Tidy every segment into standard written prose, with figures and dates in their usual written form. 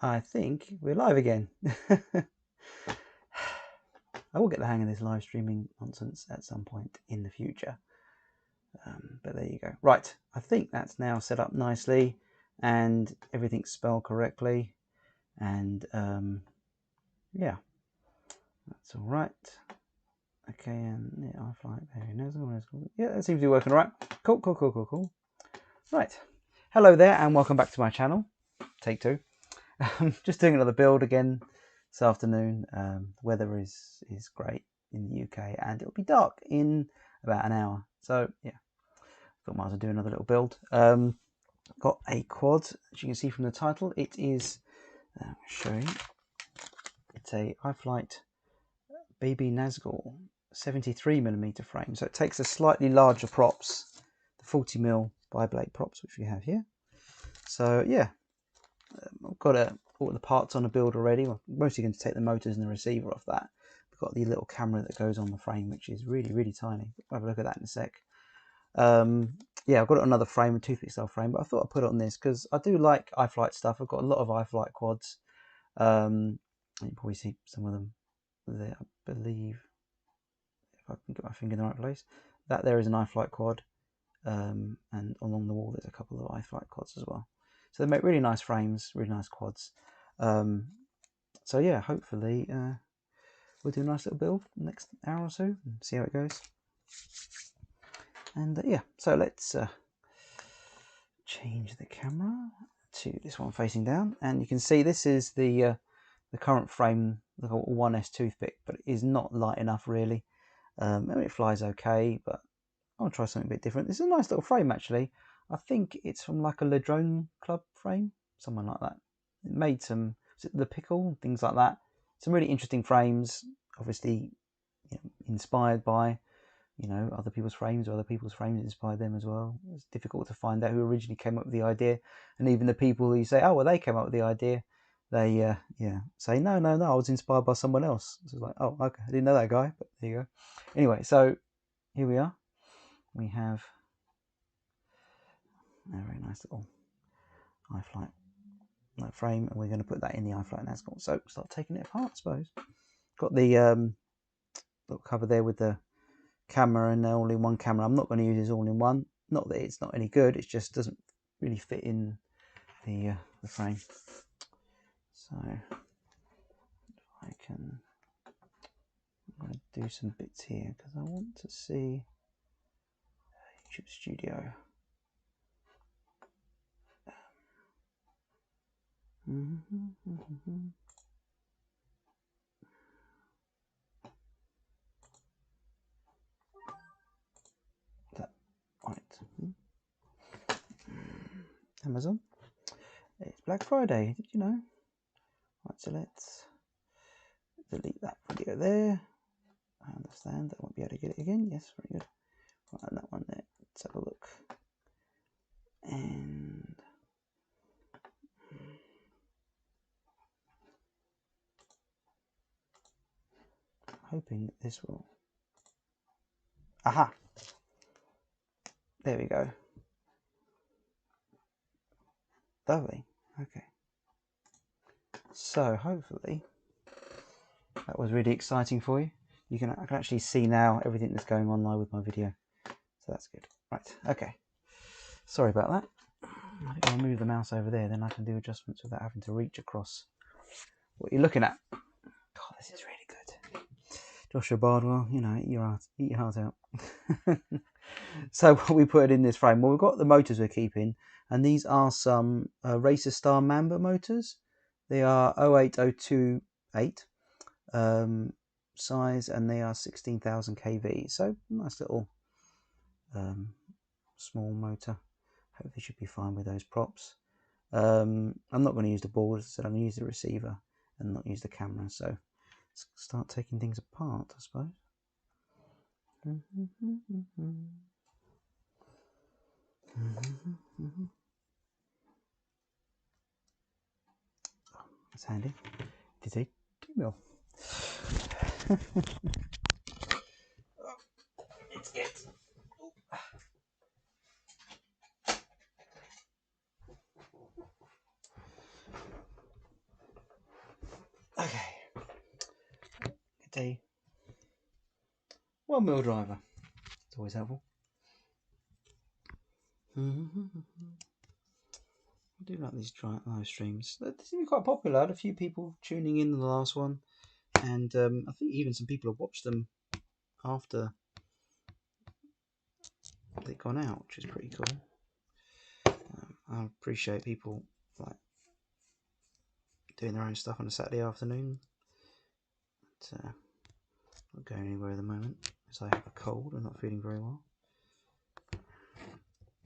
I think we're live again. I will get the hang of this live streaming nonsense at some point in the future. But there you go. Right, I think that's now set up nicely and everything's spelled correctly. And yeah, that's all right. Okay, and yeah, Iflight Baby Nazgul. Yeah, that seems to be working all right. Cool. Right, hello there and welcome back to my channel. Take two. Just doing another build again this afternoon. The weather is great in the UK and it'll be dark in about an hour. So yeah, thought I might as well do another little build. Got a quad, as you can see from the title. It is, I'll show you. It's a Iflight Baby Nazgul 73mm frame. So it takes a slightly larger props, the 40mm bi-blade props, which we have here. So yeah, I've got all the parts on a build already. I'm mostly going to take the motors and the receiver off that. We've got the little camera that goes on the frame, which is really tiny. We'll have a look at that in a sec. Yeah, I've got another frame, a toothpick style frame, but I thought I'd put it on this because I do like Iflight stuff. I've got a lot of Iflight quads. You can probably see some of them there, I believe, if I can get my finger in the right place. That there is an Iflight quad, and along the wall there's a couple of Iflight quads as well. So they make really nice frames, really nice quads. So yeah, hopefully we'll do a nice little build the next hour or so and see how it goes. And yeah, so let's change the camera to this one facing down, and you can see this is the current frame, the 1S toothpick, but it is not light enough really. I mean, it flies okay, but I'll try something a bit different. This is a nice little frame actually. I think it's from like a Le Drone Club frame, something like that. It made some, the pickle, things like that. Some really interesting frames, obviously, you know, inspired by, you know, other people's frames, or other people's frames inspired them as well. It's difficult to find out who originally came up with the idea, and even the people who say, oh well, they came up with the idea, they yeah, say no, I was inspired by someone else. So it's like, oh okay, I didn't know that guy, but there you go. Anyway, so here we are. We have a very nice little Iflight frame, and we're going to put that in the Iflight Nazgul. So start taking it apart, I suppose. Got the little cover there with the camera and all-in-one camera. I'm not going to use this all-in-one. Not that it's not any good, it just doesn't really fit in the frame. So if I can, I'm going to do some bits here because I want to see YouTube Studio. That right? Amazon. It's Black Friday. Did you know? Right, so let's delete that video there. I understand I won't be able to get it again. Yes, very good. Right, that one there. Let's have a look. And hoping that this will. Aha! There we go. Lovely. Okay. So hopefully that was really exciting for you. I can actually see now everything that's going on live with my video. So that's good. Right. Okay. Sorry about that. I'll move the mouse over there, then I can do adjustments without having to reach across what you're looking at. God, this is really good. Joshua Bardwell, you know, eat your heart out. So what we put in this frame, well, we've got the motors we're keeping, and these are some Racer Star Mamba motors. They are 08028 size, and they are 16,000 kV. So nice little small motor. Hopefully should be fine with those props. I'm not going to use the board, as I said, I'm going to use the receiver and not use the camera. So let's start taking things apart, I suppose. That's handy. It is a 2mm. It's it. get a one-wheel driver. It's always helpful. I do like these live streams. They seem to be quite popular. I had a few people tuning in the last one, and I think even some people have watched them after they've gone out, which is pretty cool. I appreciate people like doing their own stuff on a Saturday afternoon. But, not going anywhere at the moment because I have a cold. I'm not feeling very well.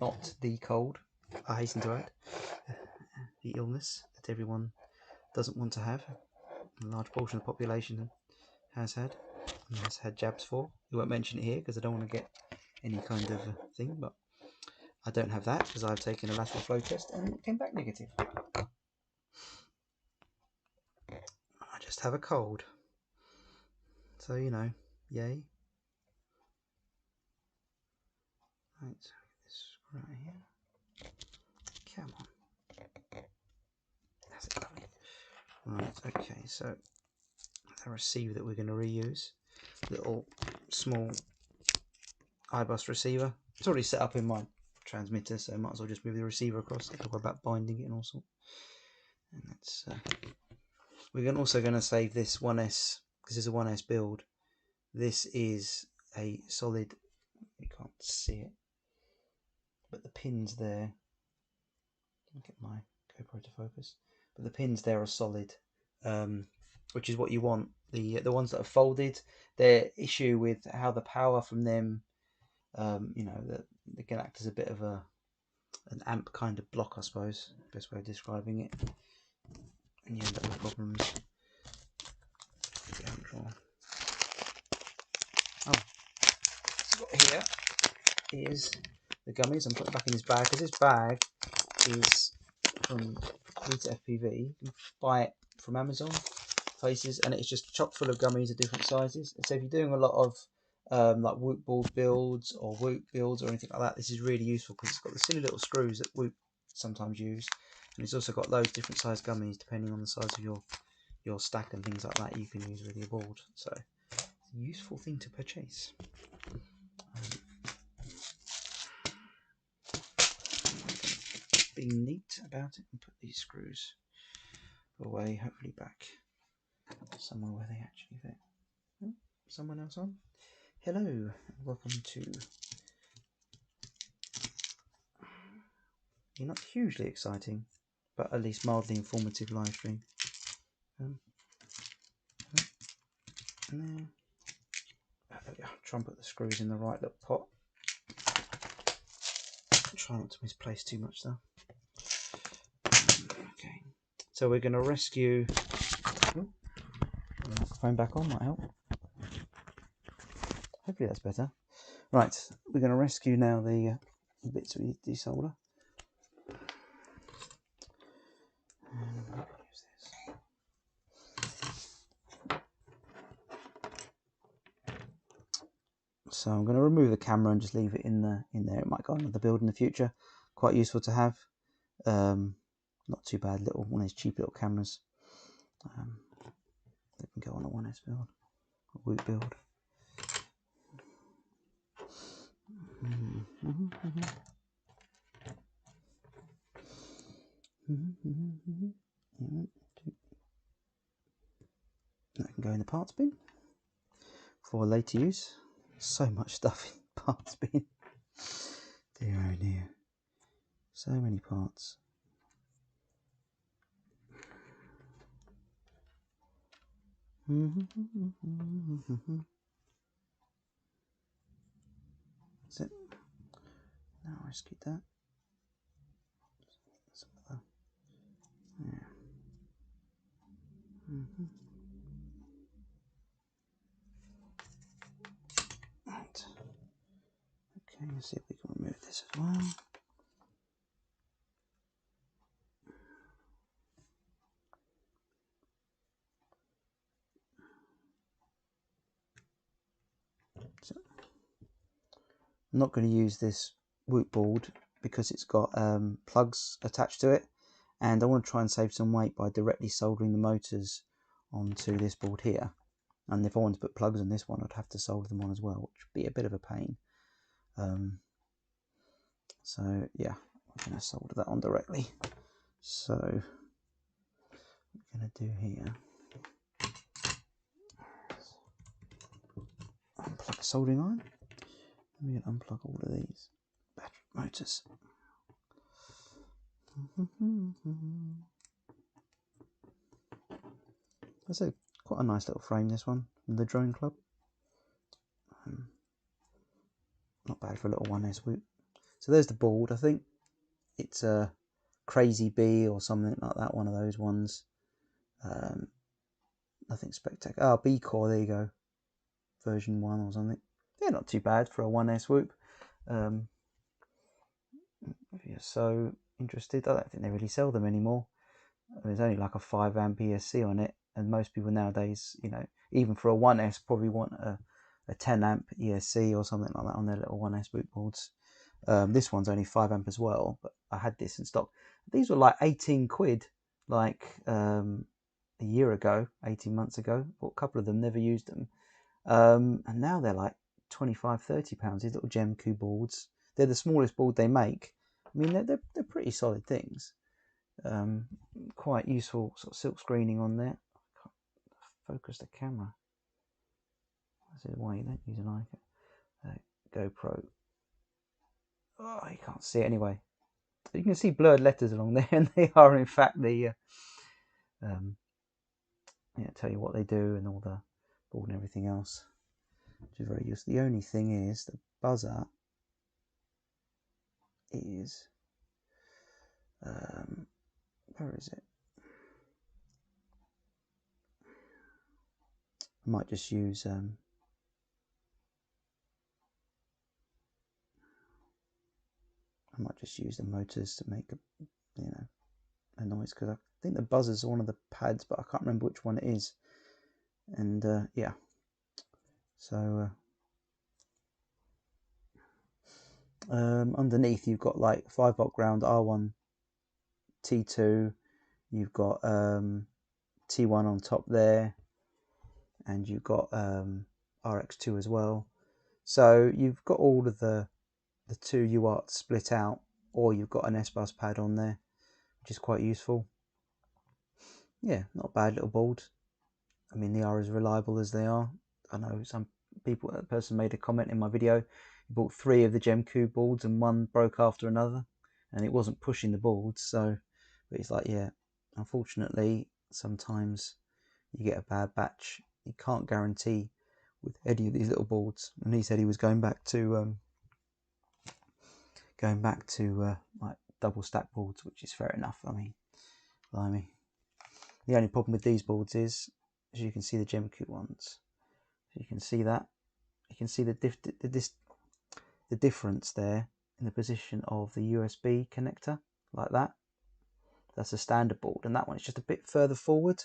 Not the cold, I hasten to add. The illness that everyone doesn't want to have. A large portion of the population has had and has had jabs for. We won't mention it here because I don't want to get any kind of thing, but I don't have that because I've taken a lateral flow test and it came back negative. I just have a cold. So, you know, yay. Right, so this right here. Come on. That's it, lovely. Right, okay, so a receiver that we're going to reuse. Little small iBus receiver. It's already set up in my transmitter, so I might as well just move the receiver across. Don't worry about binding it and all sorts. And that's we're also going to save this 1S because it's a 1S build. This is a solid. You can't see it, but the pins there. I'll get my GoPro to focus. But the pins there are solid, which is what you want. The ones that are folded, their issue with how the power from them, you know, they can act as a bit of an amp kind of block, I suppose. Best way of describing it. And you end up with problems. Oh, here is the gummies. I'm putting back in this bag because this bag is from FPV. You can buy it from Amazon places, and it's just chock full of gummies of different sizes. So if you're doing a lot of like Whoop ball builds or Whoop builds or anything like that, this is really useful because it's got the silly little screws that Whoop sometimes use, and it's also got loads of different size gummies depending on the size of your stack and things like that you can use with your board. So it's a useful thing to purchase. Being neat about it and put these screws away, hopefully back somewhere where they actually fit. Oh, someone else on? Hello, welcome to. You're not hugely exciting, but at least mildly informative live stream. And try and put the screws in the right little pot. Try not to misplace too much though. Okay, so we're going to rescue. Microphone back on might help. Hopefully that's better. Right, we're going to rescue now the bits we desolder. Use this. So I'm going to remove the camera and just leave it in there. It might go on another build in the future. Quite useful to have. Not too bad. Little one of those cheap little cameras. They can go on a 1S build, a Whoop build. That can go in the parts bin for later use. So much stuff in the parts bin. Dear oh dear. So many parts. That's it. Now I rescued that. Yeah. Right. Okay, let's see if we can remove this as well. So, I'm not going to use this Whoop board because it's got plugs attached to it, and I want to try and save some weight by directly soldering the motors onto this board here. And if I wanted to put plugs on this one, I'd have to solder them on as well, which would be a bit of a pain. So yeah, I'm going to solder that on directly. So what I'm going to do here, unplug a soldering iron. I'm going to unplug all of these battery motors. That's quite a nice little frame, this one, from the Drone Club. Not bad for a little 1S swoop. So there's the board. I think it's a Crazy Bee or something like that, one of those ones. Nothing spectacular. Oh, B Core, there you go. Version 1 or something. Yeah, not too bad for a 1S swoop. If you're so interested, I don't think they really sell them anymore. There's only like a 5 amp ESC on it, and most people nowadays, you know, even for a 1S, probably want a 10 amp ESC or something like that on their little 1S boot boards. This one's only 5 amp as well, but I had this in stock. These were like 18 quid, like a year ago, 18 months ago. Bought a couple of them, never used them. And now they're like 25, 30 pounds, these little Gemku boards. They're the smallest board they make. I mean, they're pretty solid things. Quite useful sort of silk screening on there. Can't focus the camera. This is why you don't use an GoPro. Oh, you can't see it anyway. You can see blurred letters along there, and they are in fact the tell you what they do and all the board and everything else, which is very useful. The only thing is the buzzer is where is it? I might just use the motors to make a noise, because I think the buzzer's one of the pads, but I can't remember which one it is. And yeah, so underneath you've got like 5-volt ground, R1, T2, you've got T1 on top there, and you've got RX2 as well. So you've got all of the 2 UARTs split out, or you've got an S-bus pad on there, which is quite useful. Yeah, not a bad little board. I mean, they are as reliable as they are. I know some people, a person made a comment in my video, he bought 3 of the Gemku boards and one broke after another, and it wasn't pushing the boards. So, but he's like, yeah, unfortunately, sometimes you get a bad batch. You can't guarantee with any of these little boards. And he said he was going back to like double stack boards, which is fair enough. I mean, blimey. The only problem with these boards is, as you can see, the Gemku ones. So you can see that. You can see the difference there in the position of the USB connector, like that. That's a standard board, and that one is just a bit further forward.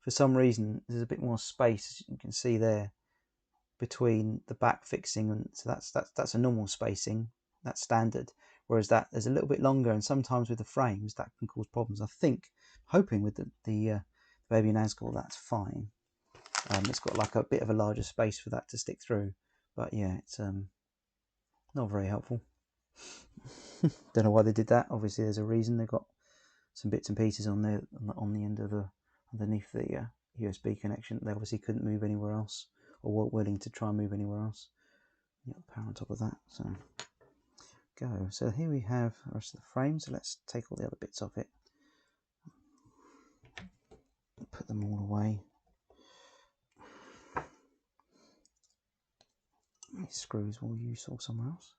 For some reason, there's a bit more space, as you can see there, between the back fixing, and so that's a normal spacing. That's standard. Whereas there's a little bit longer, and sometimes with the frames that can cause problems. I think, hoping with the Baby Nazgul, that's fine. It's got like a bit of a larger space for that to stick through, but yeah, it's not very helpful. Don't know why they did that. Obviously, there's a reason. They've got some bits and pieces on there on the end of underneath the USB connection. They obviously couldn't move anywhere else, or weren't willing to try and move anywhere else. You got the power on top of that, so go. So here we have the rest of the frame. So let's take all the other bits off it, put them all away. These screws we'll use all somewhere else.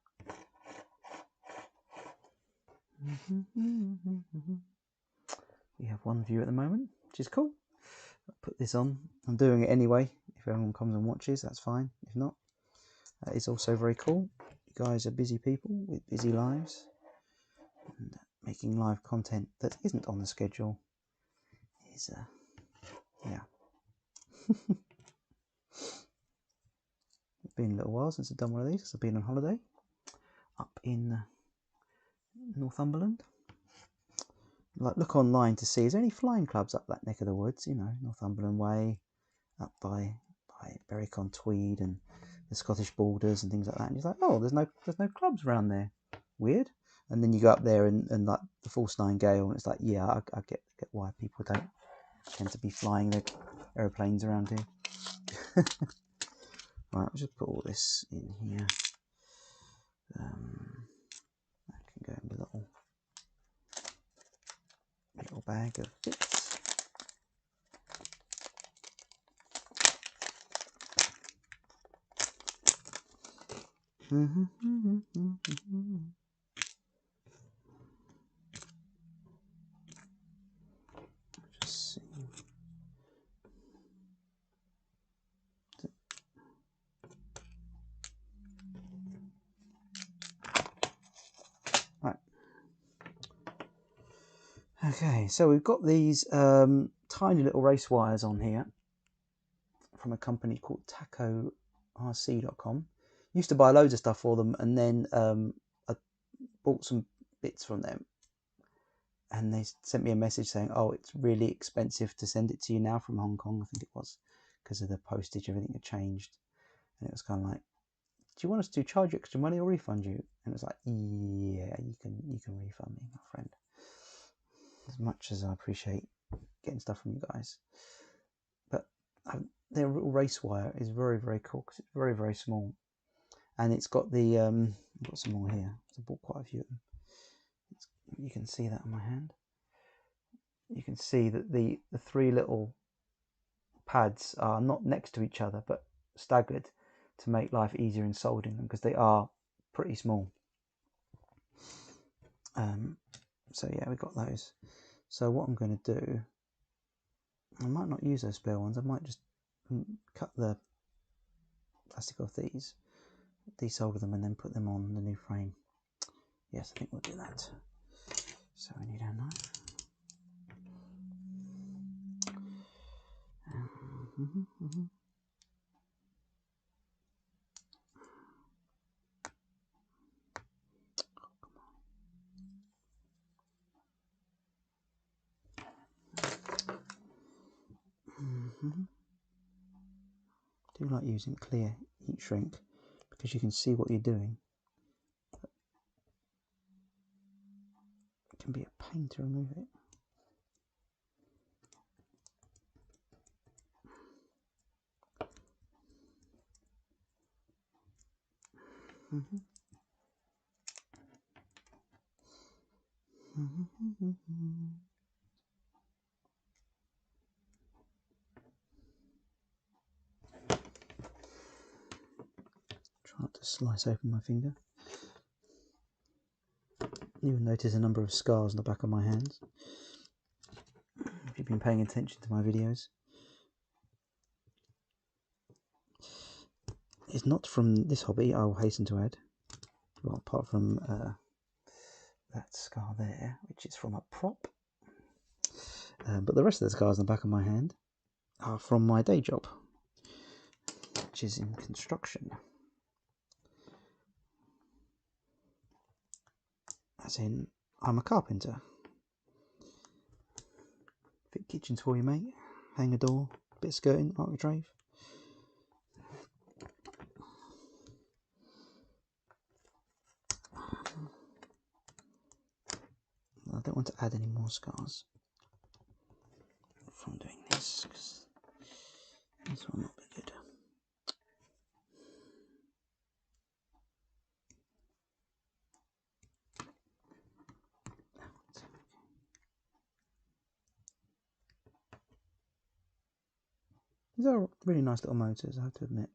We have one view at the moment, which is cool. I'll put this on. I'm doing it anyway. If everyone comes and watches, that's fine. If not, that is also very cool. You guys are busy people with busy lives, and making live content that isn't on the schedule is yeah. It's been a little while since I've done one of these, because I've been on holiday up in Northumberland. Like, look online to see, is there any flying clubs up that neck of the woods? You know, Northumberland way, up by like Berwick-on-Tweed and the Scottish borders and things like that. And he's like, oh, there's no clubs around there. Weird. And then you go up there and like the Force 9 Gale, and it's like, yeah, I get why people don't tend to be flying their aeroplanes around here. Right, I'll just put all this in here. That can go in the little bag of bits. Just see. Right. Okay, so we've got these tiny little race wires on here from a company called TacoRC.com. Used to buy loads of stuff for them, and then I bought some bits from them, and they sent me a message saying, oh, it's really expensive to send it to you now from Hong Kong, I think it was, because of the postage, everything had changed. And it was kind of like, do you want us to charge you extra money or refund you? And it was like, yeah, you can refund me, my friend. As much as I appreciate getting stuff from you guys. But their little race wire is very, very cool because it's very, very small. And it's got the, I've got some more here. I bought quite a few of them. You can see that on my hand. You can see that the three little pads are not next to each other, but staggered to make life easier in soldering them because they are pretty small. So yeah, we got those. So what I'm going to do, I might not use those spare ones. I might just cut the plastic off these, desolder them, and then put them on the new frame. Yes, I think we'll do that. So we need our knife. I do like using clear heat shrink because you can see what you're doing. It can be a pain to remove it. Try not to slice open my finger. You'll notice a number of scars on the back of my hands if you've been paying attention to my videos. It's not from this hobby, I'll hasten to add. Well, apart from that scar there, which is from a prop. But the rest of the scars on the back of my hand are from my day job, which is in construction. As in, I'm a carpenter. Fit kitchens for you, mate. Hang a door, bit of skirting, architrave. I don't want to add any more scars from doing this, because this will not be good. These are really nice little motors, I have to admit.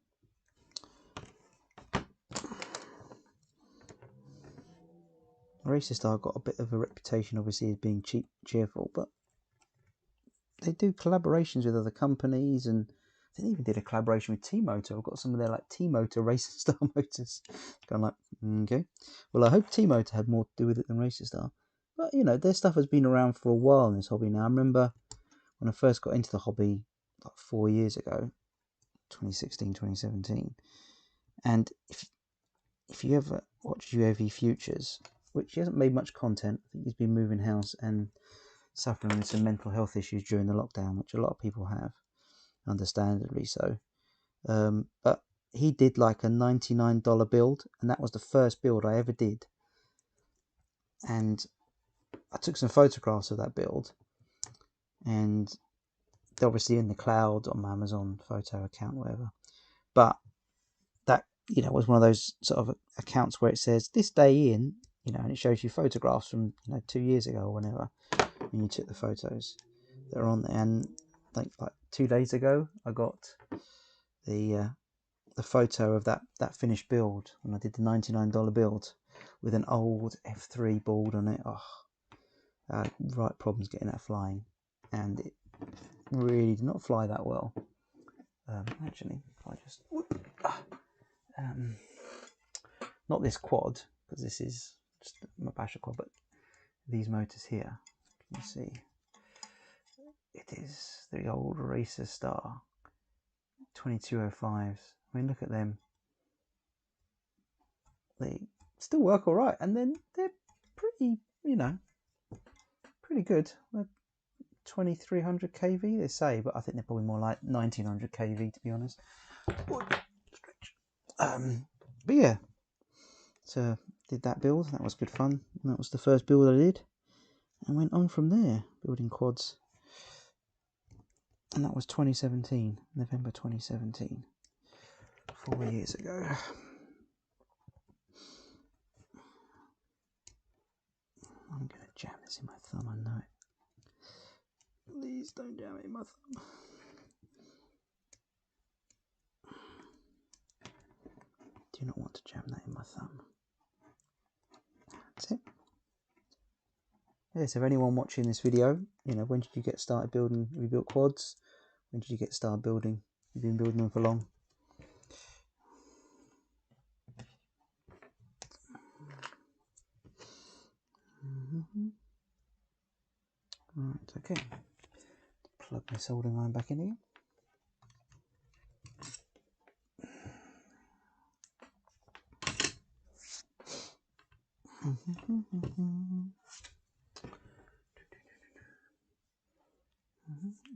Racestar got a bit of a reputation, obviously, as being cheap, cheerful, but they do collaborations with other companies, and they even did a collaboration with T-Motor. I've got some of their like T-Motor Racestar motors. Kind of like, okay. Well, I hope T-Motor had more to do with it than Racestar. But, you know, their stuff has been around for a while in this hobby now. I remember when I first got into the hobby, like 4 years ago, 2016, 2017. And if you ever watch UAV Futures, which he hasn't made much content, I think he's been moving house and suffering with some mental health issues during the lockdown, which a lot of people have, understandably so. But he did like a $99 build, and that was the first build I ever did. And I took some photographs of that build, and they're obviously in the cloud on my Amazon photo account, whatever. But that, you know, was one of those sort of accounts where it says this day in, you know, and it shows you photographs from, you know, 2 years ago or whenever, and you took the photos that are on there. And I think like 2 days ago, I got the photo of that finished build when I did the $99 build with an old F3 board on it. Oh, I had right problems getting that flying, and it really did not fly that well. Actually, if I just not this quad, because this is just my Basha quad, but these motors here, can you see? It is the old Racer Star 2205s. I mean, look at them. They still work all right, and then they're pretty, you know, pretty good. They're 2300 kV, they say, but I think they're probably more like 1900 kV, to be honest. But yeah, so did that build. That was good fun. And that was the first build I did, and went on from there building quads. And that was 2017, November 2017, 4 years ago. I'm gonna jam this in my thumb, I know it. Please don't jam it in my thumb. Do not want to jam that in my thumb. That's it. Yeah, so if anyone watching this video, you know, when did you get started building, rebuilt quads? When did you get started building? You've been building them for long. Right, okay. Plug my soldering iron back in again.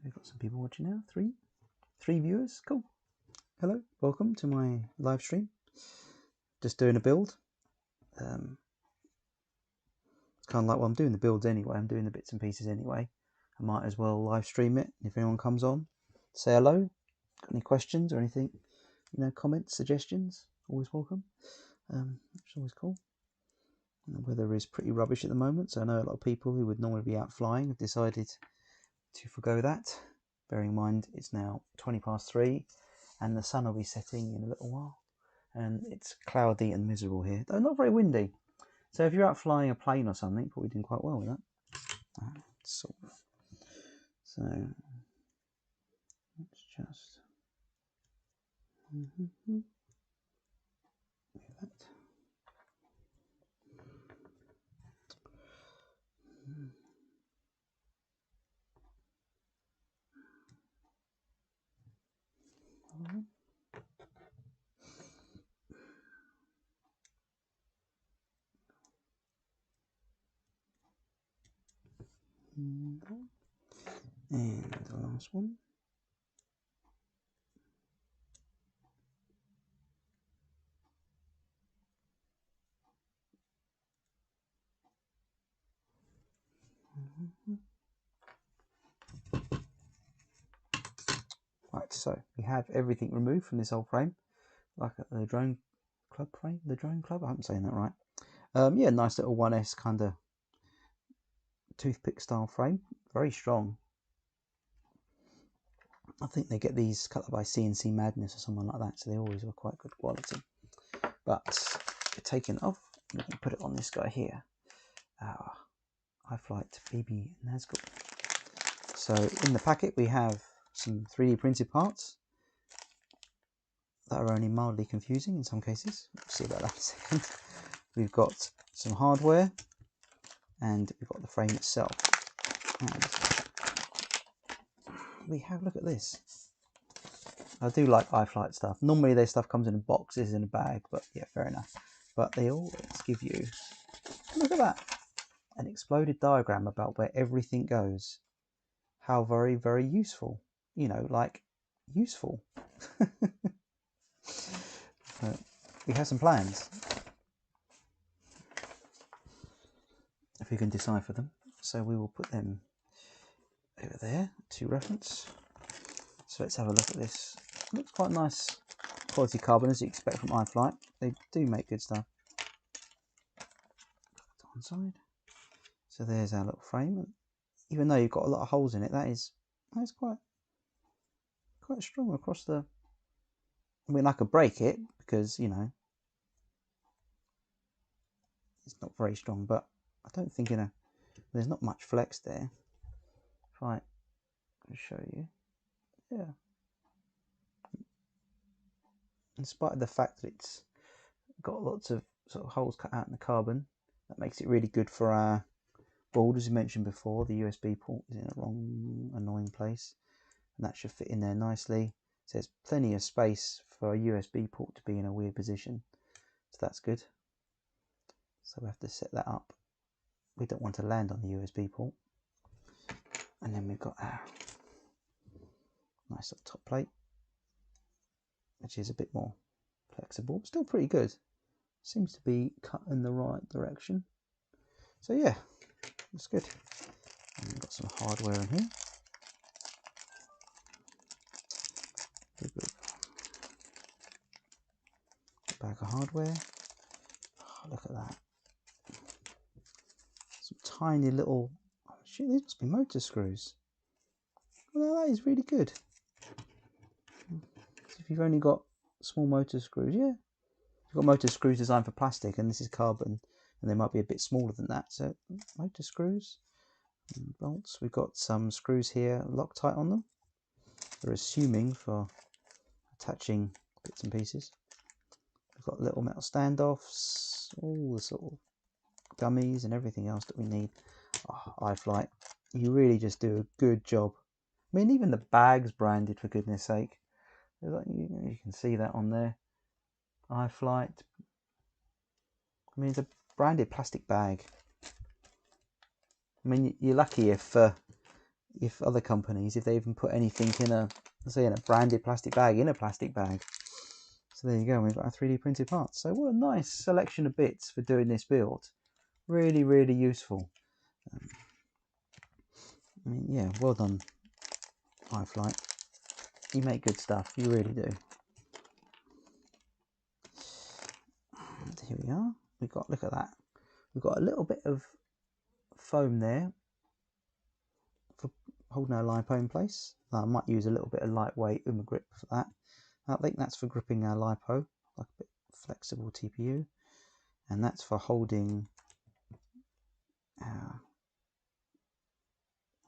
We've got some people watching now. Three viewers. Cool. Hello, welcome to my live stream. Just doing a build. It's kind of like, well, I'm doing the builds anyway. I'm doing the bits and pieces anyway. I might as well live stream it. If anyone comes on, say hello. Got any questions or anything? You know, comments, suggestions. Always welcome. It's always cool. The weather is pretty rubbish at the moment, so I know a lot of people who would normally be out flying have decided to forgo that. Bearing in mind it's now 3:20 and the sun will be setting in a little while, and it's cloudy and miserable here, though not very windy. So if you're out flying a plane or something, probably doing quite well with that. So let's just do that. And the last one. Right, so we have everything removed from this old frame, like the drone club frame, the drone club. I hope I'm saying that right. Yeah, nice little 1S kind of toothpick style frame, very strong. I think they get these cut by CNC Madness or someone like that, so they always are quite good quality. But we're taking it off, we can put it on this guy here, our Iflight Baby Nazgul. So in the packet we have some 3D printed parts that are only mildly confusing in some cases. We'll see about that in a second. We've got some hardware, and we've got the frame itself. And we have, look at this. I do like iFlight stuff. Normally their stuff comes in boxes in a bag, but yeah, fair enough. But they always give you, look at that, an exploded diagram about where everything goes. How very, very useful. You know, like, useful. he has some plans, if we can decipher them. So we will put them over there to reference. So let's have a look at this. It looks quite nice quality carbon, as you expect from Iflight. They do make good stuff. One side. So there's our little frame. Even though you've got a lot of holes in it, that's quite strong across the. I mean, I could break it because, you know, it's not very strong, but I don't think there's not much flex there. If I can show you, yeah. In spite of the fact that it's got lots of sort of holes cut out in the carbon, that makes it really good for our board. As we mentioned before, the USB port is in a wrong annoying place, and that should fit in there nicely. So there's plenty of space for a USB port to be in a weird position, so that's good. So we have to set that up. We don't want to land on the USB port. And then we've got our nice little top plate, which is a bit more flexible, but still pretty good. Seems to be cut in the right direction. So yeah, that's good. And we've got some hardware in here. Bag of hardware. Oh, look at that. Some tiny little, oh shit, these must be motor screws. Well, that is really good. So if you've only got small motor screws, yeah. You've got motor screws designed for plastic, and this is carbon, and they might be a bit smaller than that. So motor screws and bolts. We've got some screws here, Loctite on them. They're assuming for attaching bits and pieces. We've got little metal standoffs, all the sort of gummies and everything else that we need. Oh, Iflight, you really just do a good job. I mean, even the bag's branded, for goodness sake. You can see that on there. Iflight. I mean, it's a branded plastic bag. I mean, you're lucky if other companies, if they even put anything in a branded plastic bag in a plastic bag. So there you go, we've got our 3D printed parts. So what a nice selection of bits for doing this build. Really, really useful. I mean, yeah, well done, Iflight. You make good stuff, you really do. And here we are. Look at that. We've got a little bit of foam there for holding our LiPo in place. I might use a little bit of lightweight grip for that. I think that's for gripping our LiPo, like a bit flexible TPU, and that's for holding our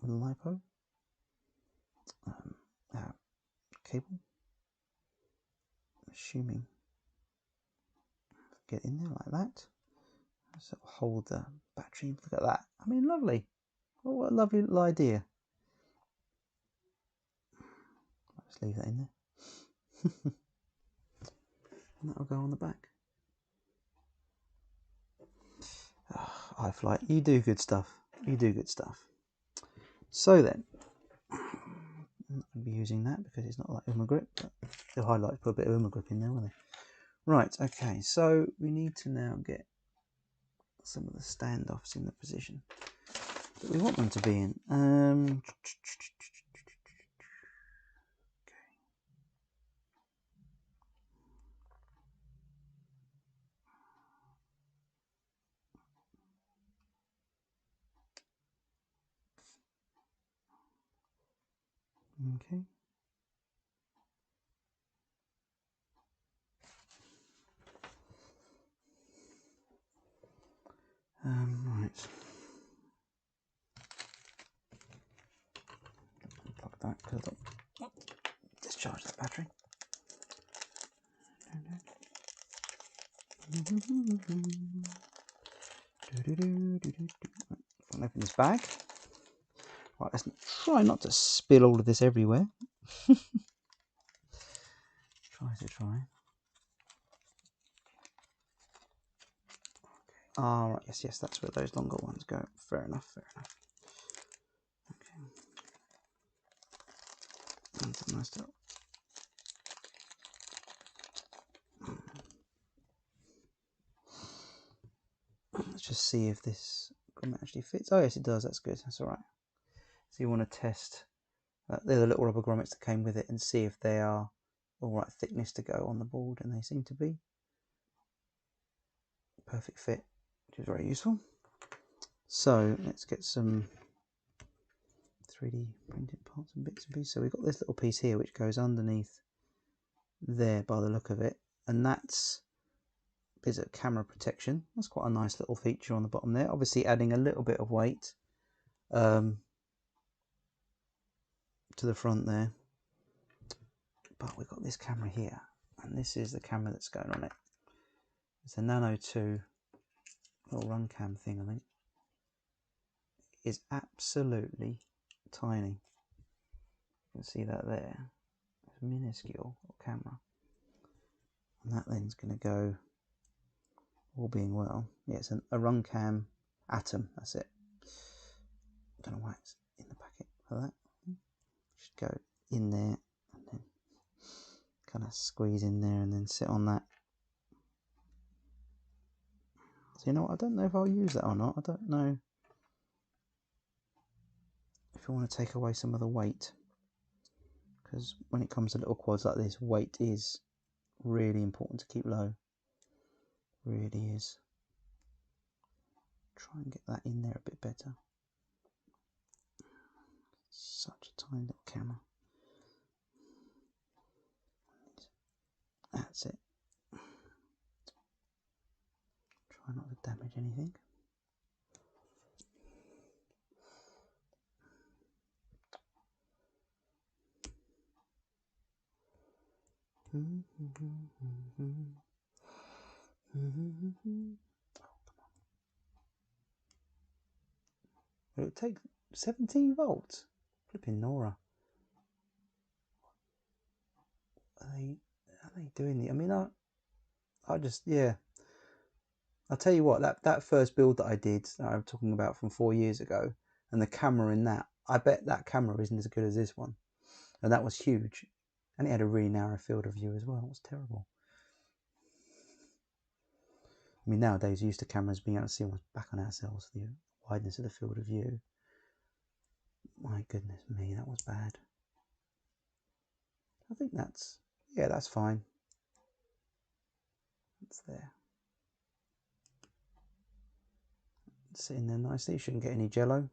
LiPo, our cable. Assuming get in there like that, so it'll hold the battery. Look at that. I mean, lovely. Oh, what a lovely little idea. Let's leave that in there. And that'll go on the back. Oh, Iflight, you do good stuff. You do good stuff. So then, I'm not going to be using that because it's not like grip, but they'll highlight, put a bit of grip in there, won't they? Right, okay, so we need to now get some of the standoffs in the position that we want them to be in. Okay. Right. Plug that because I don't discharge that battery. I'll open this bag. Right, let's try not to spill all of this everywhere. Try. Ah, right, yes, that's where those longer ones go. Fair enough. Okay. That's a nice little. let's just see if this grommet actually fits. Oh yes, it does. That's good. That's all right. So you want to test. They're the little rubber grommets that came with it, and see if they are all right thickness to go on the board, and they seem to be. Perfect fit, which is very useful. So let's get some 3D printed parts and bits and pieces. So we've got this little piece here which goes underneath there by the look of it, and that's a bit of camera protection. That's quite a nice little feature on the bottom there, obviously adding a little bit of weight to the front there. But we've got this camera here, and this is the camera that's going on it. It's a Nano 2 little run cam thing, I think. It is absolutely tiny. You can see that there. It's a minuscule little camera. And that then's going to go, all being well. Yeah, it's a run cam Atom, that's it. I don't know why it's in the packet for that. Should go in there and then kind of squeeze in there and then sit on that. So you know what, I don't know if I'll use that or not. I don't know if I want to take away some of the weight, because when it comes to little quads like this, weight is really important to keep low. Really is. Try and get that in there a bit better. Such a tiny little camera. That's it. Try not to damage anything. Will it take 17 volts? Flipping Nora. Are they doing the? I mean, I just, yeah. I'll tell you what, that first build that I did, that I'm talking about from 4 years ago, and the camera in that, I bet that camera isn't as good as this one. And that was huge. And it had a really narrow field of view as well. It was terrible. I mean, nowadays, we're used to cameras being able to see almost back on ourselves, the wideness of the field of view. My goodness me, that was bad. I think that's, yeah, that's fine. It's there. It's sitting there nicely. You shouldn't get any jello.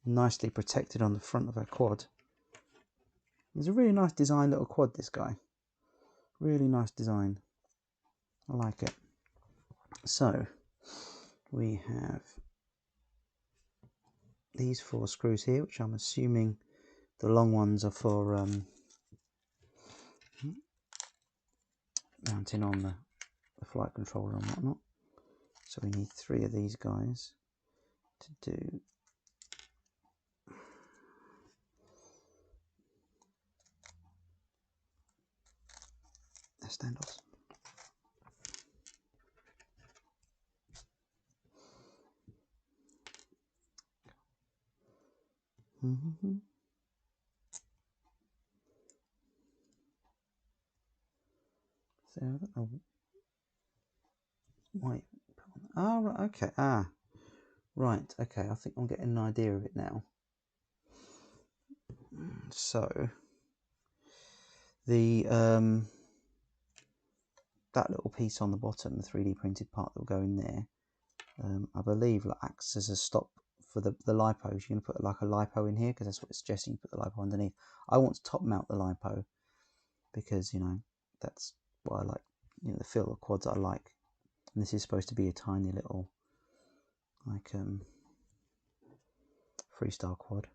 Nicely protected on the front of our quad. It's a really nice design little quad, this guy. Really nice design. I like it. So, we have these 4 screws here, which I'm assuming the long ones are for mounting on the flight controller and whatnot. So we need 3 of these guys to do the standoffs. So I don't know why. Ah, right, okay. Ah, right, okay. I think I'm getting an idea of it now. So the that little piece on the bottom, the 3D printed part that will go in there, I believe acts as a stop for the lipos. You're going to put like a lipo in here because that's what it's suggesting. You put the lipo underneath. I want to top mount the lipo because, you know, that's what I like, you know, the feel of quads I like. And this is supposed to be a tiny little like freestyle quad.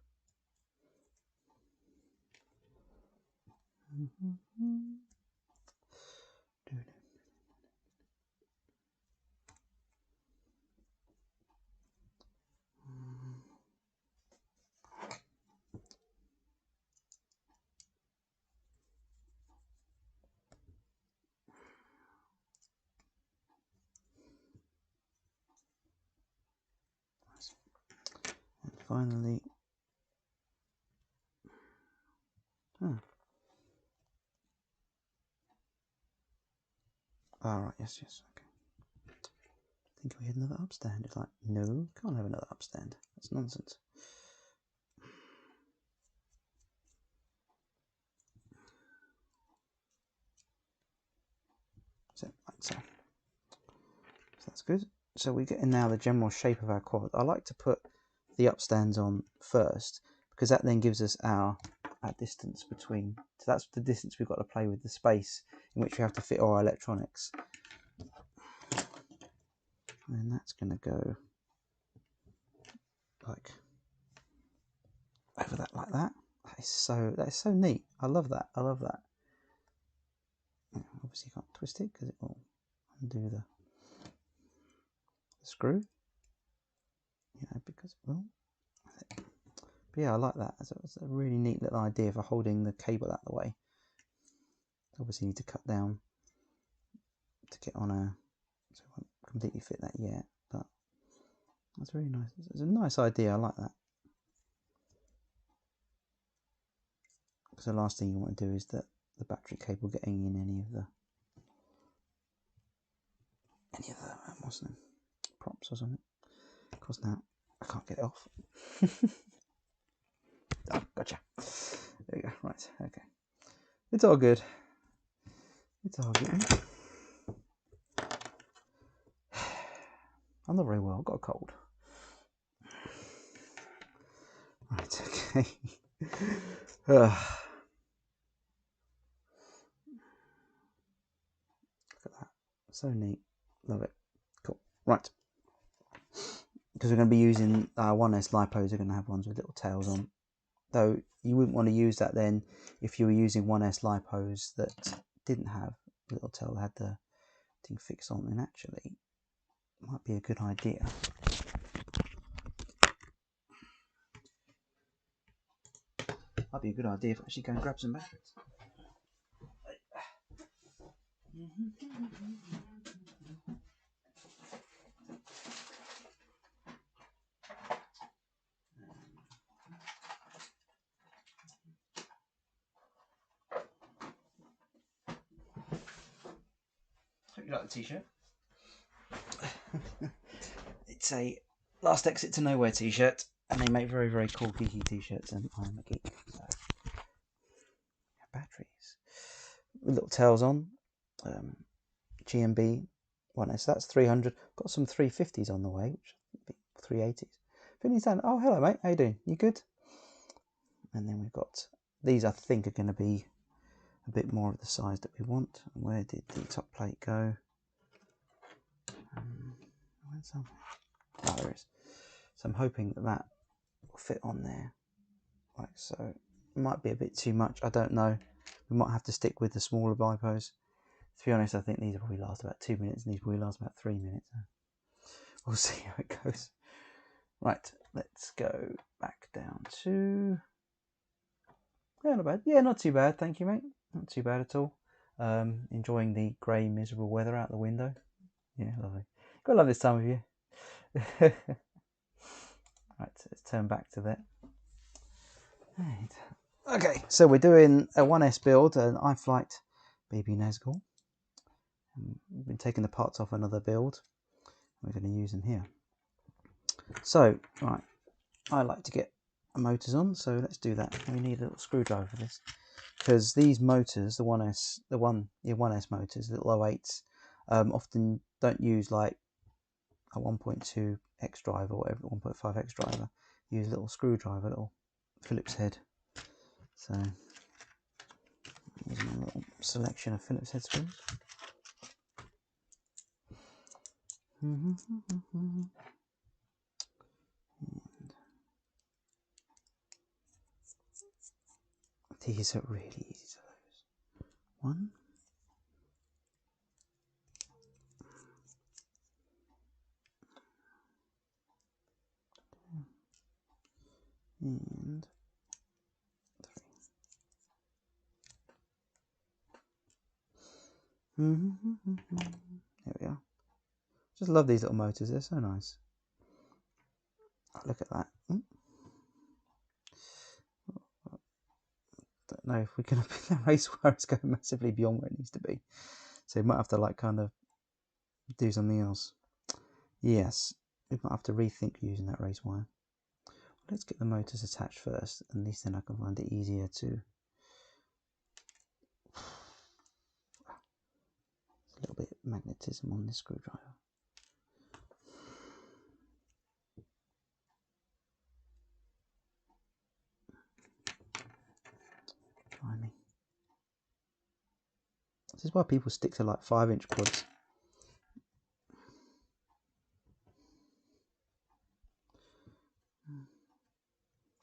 And finally, all right, yes, okay. I think we had another upstand. It's like, no, can't have another upstand. That's nonsense. So, like so. So that's good. So we're getting now the general shape of our quad. I like to put the upstands on first because that then gives us our distance between. So that's the distance we've got to play with, the space in which we have to fit all our electronics. And that's going to go like over that, like that. That is so neat. I love that. I love that. Obviously, you can't twist it because it will undo the screw. Yeah, because it will. But yeah, I like that. It's a really neat little idea for holding the cable out of the way. Obviously, you need to cut down to get on a. So it won't completely fit that yet, but that's really nice. It's a nice idea. I like that. Because the last thing you want to do is the battery cable getting in any of the what's the name, props or something. Of course, now I can't get it off. Oh, gotcha. There you go. Right. Okay. It's all good. It's all good. I'm not very well. I've got a cold. Right. Okay. Look at that. So neat. Love it. Cool. Right. Because we're going to be using 1S lipos. We're going to have ones with little tails on. Though you wouldn't want to use that then if you were using 1S lipos that didn't have a little tail, that had the thing fixed on. And actually, it might be a good idea. Might be a good idea if I actually go and grab some batteries. Hope you like the t-shirt. It's a Last Exit to Nowhere t-shirt, and they make very, very cool geeky t-shirts, and I'm a geek. So. Batteries with little tails on. GMB 1S, that's 300. Got some 350s on the way, which would be 380s. Vinny's down. Oh, hello, mate. How you doing? You good? And then we've got these. I think are going to be a bit more of the size that we want. Where did the top plate go? Where's some? Oh, there is. So I'm hoping that that will fit on there, like so. It might be a bit too much. I don't know. We might have to stick with the smaller bipos. To be honest, I think these will probably last about 2 minutes, and these will probably last about 3 minutes. We'll see how it goes. Right, let's go back down to. Yeah, not bad. Yeah, not too bad. Thank you, mate. Not too bad at all. Enjoying the grey, miserable weather out the window. Yeah, lovely. Gotta love this time of year. Right, so let's turn back to that. Right. Okay, so we're doing a 1S build, an Iflight Baby Nazgul. We've been taking the parts off another build. We're going to use them here. So, right, I like to get motors on, so let's do that. We need a little screwdriver for this, because these motors, the 1S motors, little 08s, often don't use like a 1.2 X drive or whatever, 1.5 X driver. Use a little screwdriver, little Phillips head. So, here's my little selection of Phillips head screws. These are really easy to lose. One. And three. There we are. Just love these little motors, they're so nice. Oh, look at that. Don't know if we're going to be in a race where it's going massively beyond where it needs to be. So we might have to like kind of do something else. Yes, we might have to rethink using that race wire. Let's get the motors attached first, at least then I can find it easier to... a little bit of magnetism on this screwdriver. Blimey. This is why people stick to like 5-inch quads.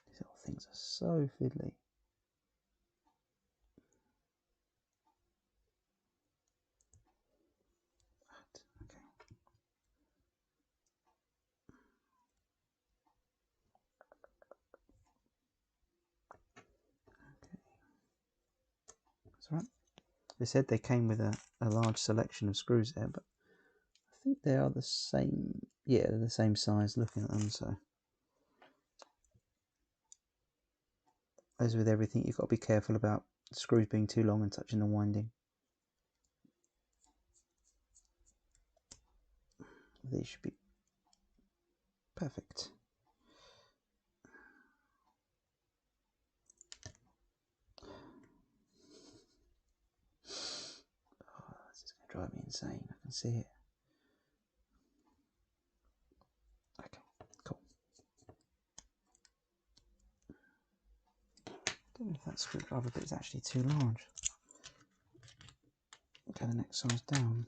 These little things are so fiddly. Okay. That's right. They said they came with a large selection of screws there, but I think they are the same. Yeah, they're the same size looking at them, so. As with everything, you've got to be careful about the screws being too long and touching the winding. These should be perfect. Oh, this is going to drive me insane. I can see it. Okay, cool. I don't know if that screwdriver bit is actually too large. Go the next size down.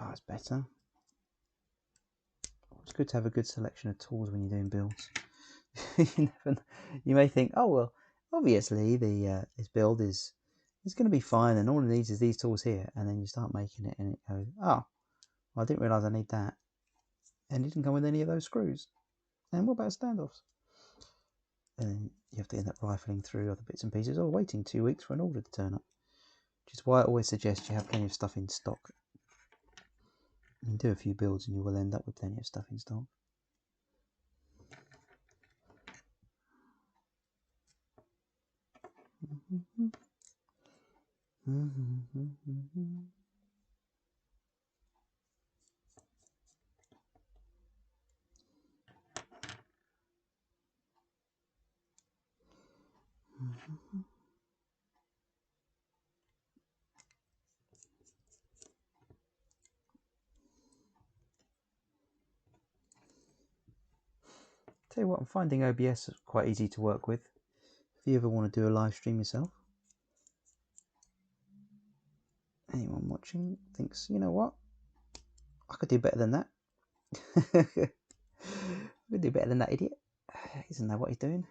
Oh, it's better. It's good to have a good selection of tools when you're doing builds. You may think, oh well, obviously the this build is going to be fine, and all it needs is these tools here. And then you start making it, and it goes, oh, well, I didn't realise I need that, and it didn't come with any of those screws. And what about standoffs? And then you have to end up rifling through other bits and pieces, or waiting 2 weeks for an order to turn up. Which is why I always suggest you have plenty of stuff in stock. You can do a few builds and you will end up with plenty of stuff in stock. Tell you what, I'm finding OBS quite easy to work with. If you ever want to do a live stream yourself, anyone watching thinks, you know what, I could do better than that. I could do better than that idiot. Isn't that what he's doing?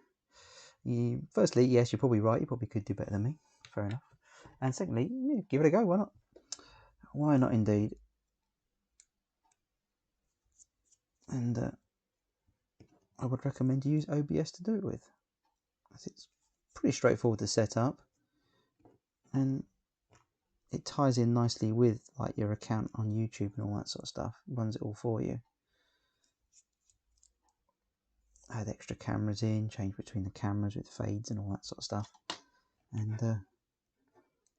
Firstly, yes, you're probably right. You probably could do better than me. Fair enough. And secondly, yeah, give it a go. Why not? Why not, indeed? And I would recommend you use OBS to do it with. It's pretty straightforward to set up, and it ties in nicely with like your account on YouTube and all that sort of stuff. It runs it all for you. Add extra cameras in, change between the cameras with fades and all that sort of stuff. And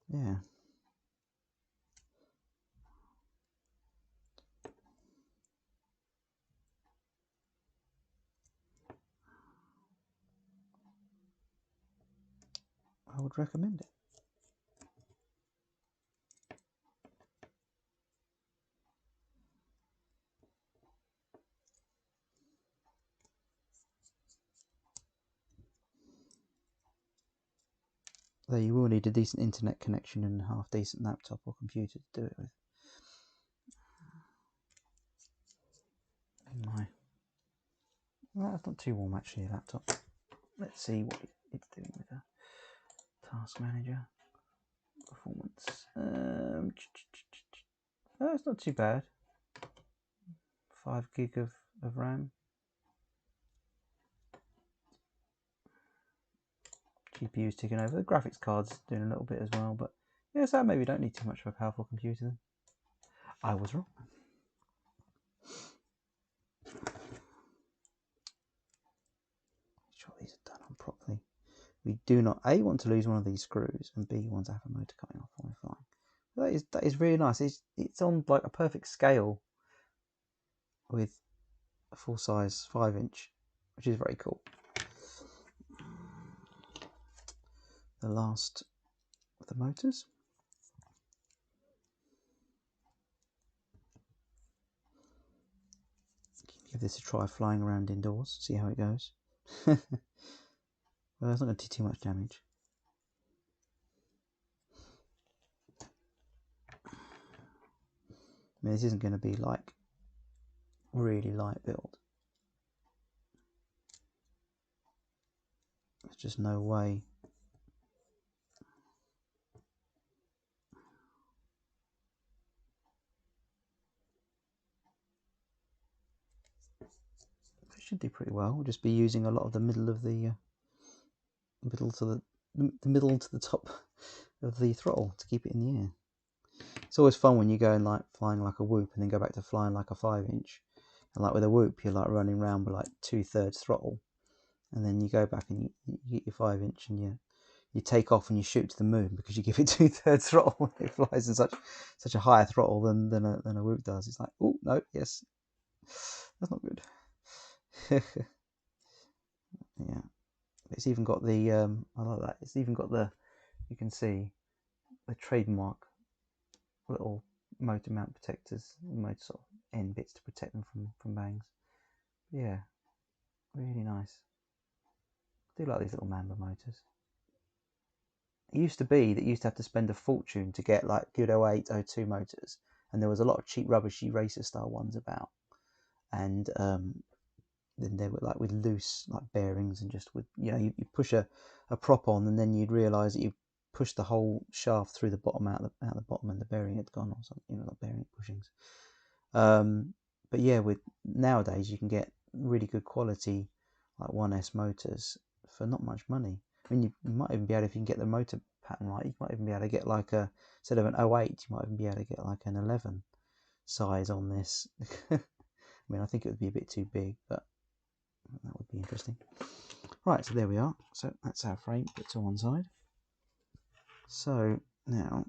yeah. I would recommend it. Though you will need a decent internet connection and a half decent laptop or computer to do it with. Well, that's not too warm actually, a laptop. Let's see what it's doing with the task manager. Performance. No, it's not too bad. 5 gig of RAM. GPU's ticking over. The graphics card's doing a little bit as well, but yeah, so maybe you don't need too much of a powerful computer then. I was wrong. Make sure these are done on properly. we do not A, want to lose one of these screws, and B, want to have a motor coming off when we're flying. That is really nice. It's on like a perfect scale with a full size 5-inch, which is very cool. The last of the motors. Give this a try flying around indoors, see how it goes. Well, it's not going to do too much damage. I mean, this isn't going to be like really light build. There's just no way. It should do pretty well. We'll just be using a lot of the middle of the middle to the top of the throttle to keep it in the air. It's always fun when you go and like flying like a whoop and then go back to flying like a 5-inch. And like with a whoop, you're like running around with like 2/3 throttle, and then you go back and you get your 5-inch and you take off and you shoot to the moon because you give it 2/3 throttle. It flies in such a higher throttle than a whoop does. It's like, oh no, yes, that's not good. Yeah, it's even got the I like that. It's even got the, you can see the trademark little motor mount protectors, motor sort of end bits to protect them from bangs. Yeah, really nice. I do like these little Mamba motors. It used to be that you used to have to spend a fortune to get like good 08, 02 motors, and there was a lot of cheap rubbishy racer style ones about, and then they were like with loose like bearings and just with, you know, you push a prop on and then you'd realise that you pushed the whole shaft through the bottom out the bottom and the bearing had gone or something, you know, not bearing bushings. But yeah, with nowadays you can get really good quality like 1S motors for not much money. I mean, you might even be able, if you can get the motor pattern right, you might even be able to get like a, instead of an 08, you might even be able to get like an 11 size on this. I mean, I think it would be a bit too big, but that would be interesting. Right, so there we are. So that's our frame put to one side. So now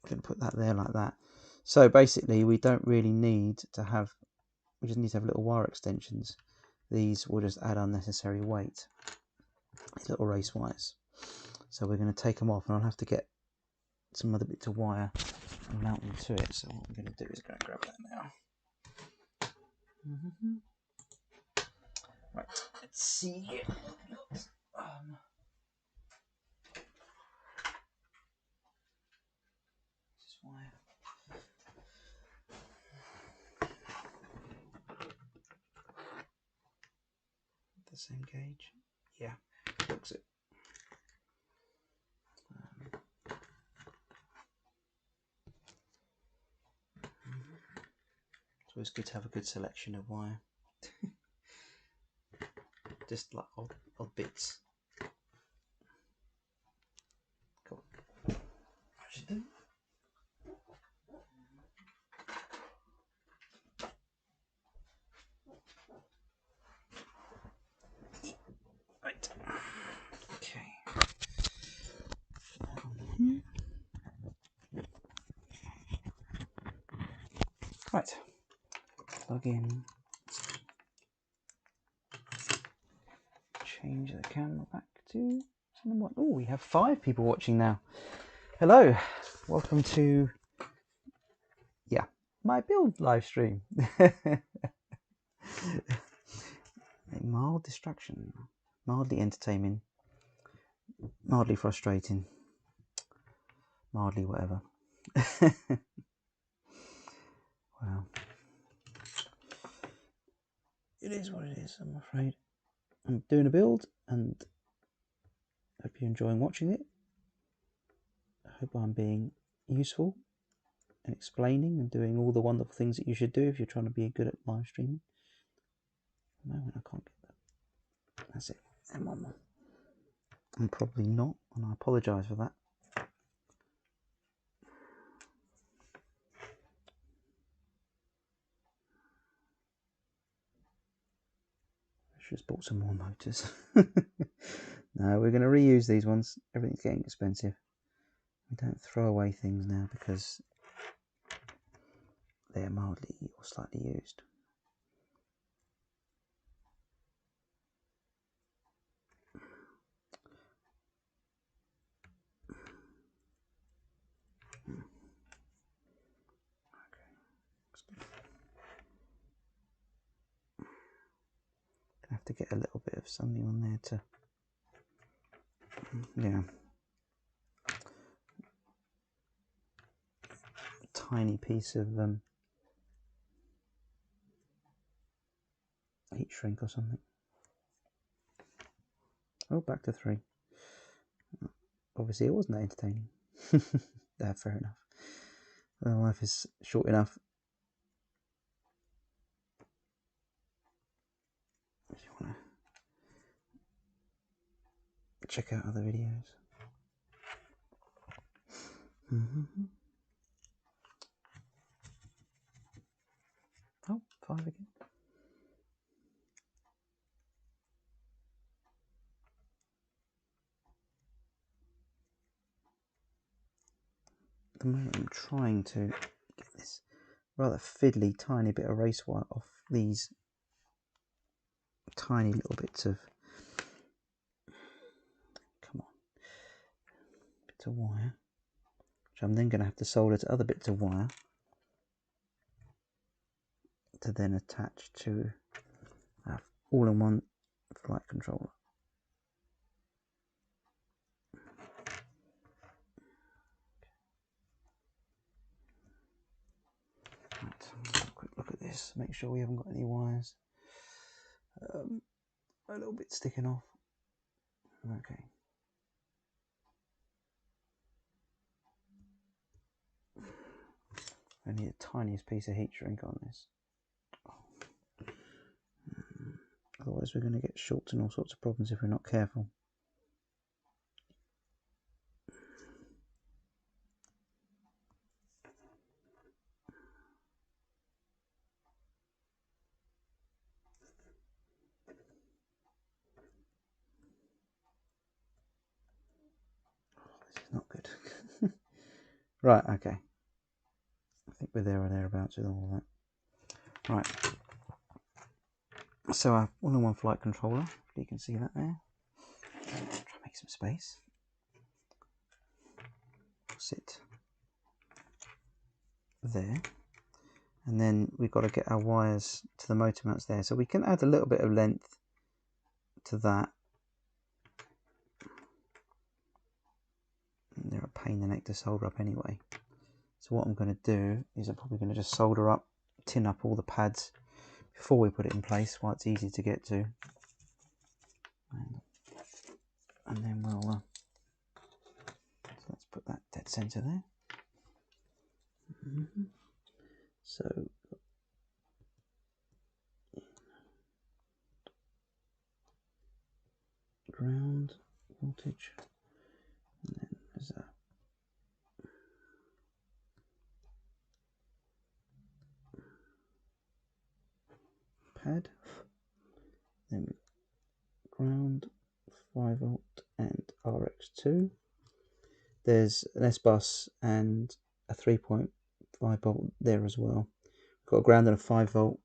we're going to put that there like that. So basically we don't really need to have, we just need to have little wire extensions. These will just add unnecessary weight, these little race wires. So we're going to take them off, and I'll have to get some other bits of wire and mount them to it. So what I'm going to do is go and grab that now. Right, let's see. This wire. The same gauge. Yeah, looks it. It's always good to have a good selection of wire. Just like odd bits. Cool. Right. Okay. Right. Plug in. Change the camera back to cinema. Oh, we have 5 people watching now. Hello, welcome to my build live stream. A mild distraction, mildly entertaining, mildly frustrating, mildly whatever. Well, it is what it is, I'm afraid. I'm doing a build and I hope you're enjoying watching it. I hope I'm being useful and explaining and doing all the wonderful things that you should do if you're trying to be good at live streaming. At the moment I can't get that. That's it. I'm probably not, and I apologise for that. should have bought some more motors. No, we're going to reuse these ones. Everything's getting expensive. We don't throw away things now because they're mildly or slightly used. Have to get a little bit of something on there to, yeah, tiny piece of heat shrink or something. Oh, back to 3. Obviously it wasn't entertaining. Yeah, fair enough. Well, life is short enough. If you want to check out other videos. Oh, 5 again. At the moment I'm trying to get this rather fiddly tiny bit of race wire off these tiny little bits of, come on, bits of wire, which I'm then going to have to solder to other bits of wire to then attach to our all-in-one flight controller. Right, have a quick look at this, make sure we haven't got any wires a little bit sticking off. Okay. I need the tiniest piece of heat shrink on this. Otherwise we're going to get shorts and all sorts of problems if we're not careful. This is not good. Right, okay. I think we're there or thereabouts with all of that. Right. So our all-in-one flight controller, you can see that there. Try to make some space. Sit there. And then we've got to get our wires to the motor mounts there. So we can add a little bit of length to that. They're a pain in the neck to solder up anyway. So what I'm going to do is I'm probably going to just solder up, tin up all the pads before we put it in place while it's easy to get to. And then we'll, so let's put that dead center there. So ground voltage, and then there's a pad, then ground, 5 volt and RX2. There's an S bus and a 3.5 volt there as well. Got a ground and a 5 volt,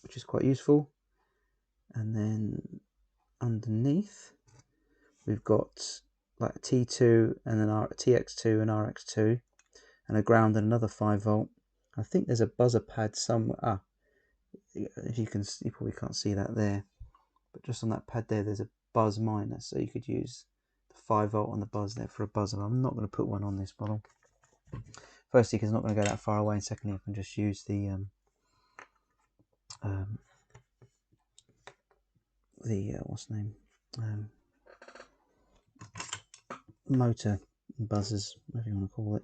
which is quite useful. And then underneath we've got like a T2 and then TX2 and RX2, and a ground and another 5 volt. I think there's a buzzer pad somewhere. If you probably can't see that there, but just on that pad there, there's a buzz minus, so you could use the 5 volt on the buzz there for a buzzer. I'm not going to put one on this model. Firstly, because it's not going to go that far away, and secondly, I can just use the what's the name, motor buzzers, whatever you want to call it.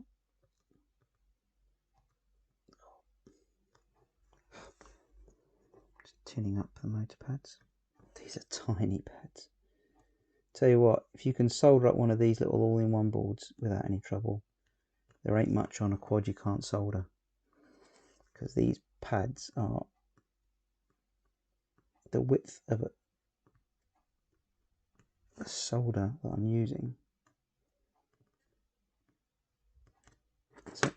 Just tinning up the motor pads. These are tiny pads. Tell you what, if you can solder up one of these little all-in-one boards without any trouble, there ain't much on a quad you can't solder, because these pads are the width of solder that I'm using. That's it.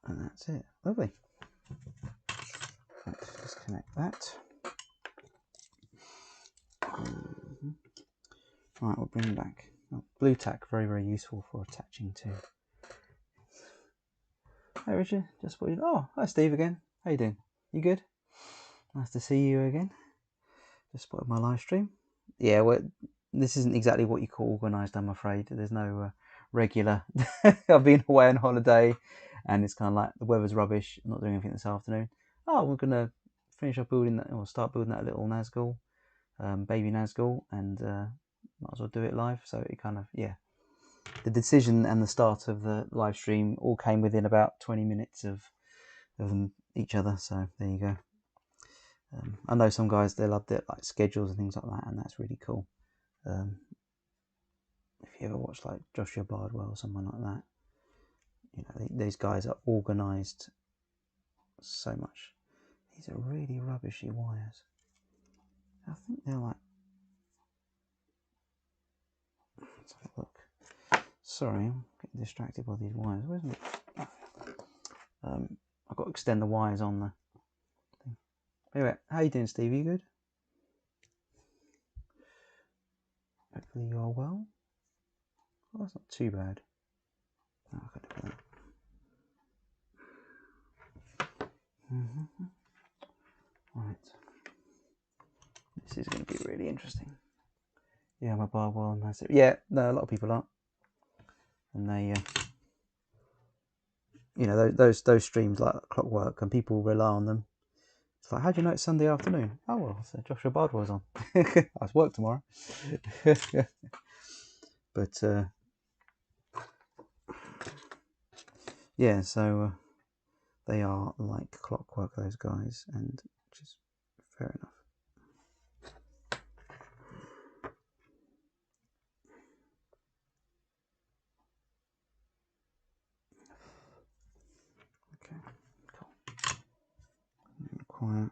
And that's it. Lovely. Let's disconnect that. Right, we'll bring back blue tack. Very, very useful for attaching to. Hey Richard, just what you. Oh, hi Steve again. How you doing? You good? Nice to see you again. Just spotted my live stream. Yeah, well, this isn't exactly what you call organised, I'm afraid. There's no regular. I've been away on holiday, and it's kind of like the weather's rubbish. I'm not doing anything this afternoon. Oh, we're gonna finish up building that, or start building that little Nazgul, baby Nazgul, and might as well do it live. So it kind of, yeah. The decision and the start of the live stream all came within about 20 minutes of them each other. So there you go. I know some guys, they loved it, like schedules and things like that, and that's really cool. If you ever watch like Joshua Bardwell or someone like that, you know, these guys are organised so much. These are really rubbishy wires. I think they're like, let's have a look. Sorry, I'm getting distracted by these wires. Where's it? I've got to extend the wires on the thing. Anyway, how you doing, Steve? You good? Hopefully you are well. Oh, that's not too bad. Oh, I could do that. Right. This is going to be really interesting. Yeah, my bar well, that's it. Yeah, no, a lot of people aren't, and they, you know, those streams like clockwork, and people rely on them. It's like, how do you know it's Sunday afternoon? Oh well, so Joshua Bardwell's on. I was work tomorrow. But yeah, so they are like clockwork, those guys, and which is fair enough. Okay, cool. Quiet.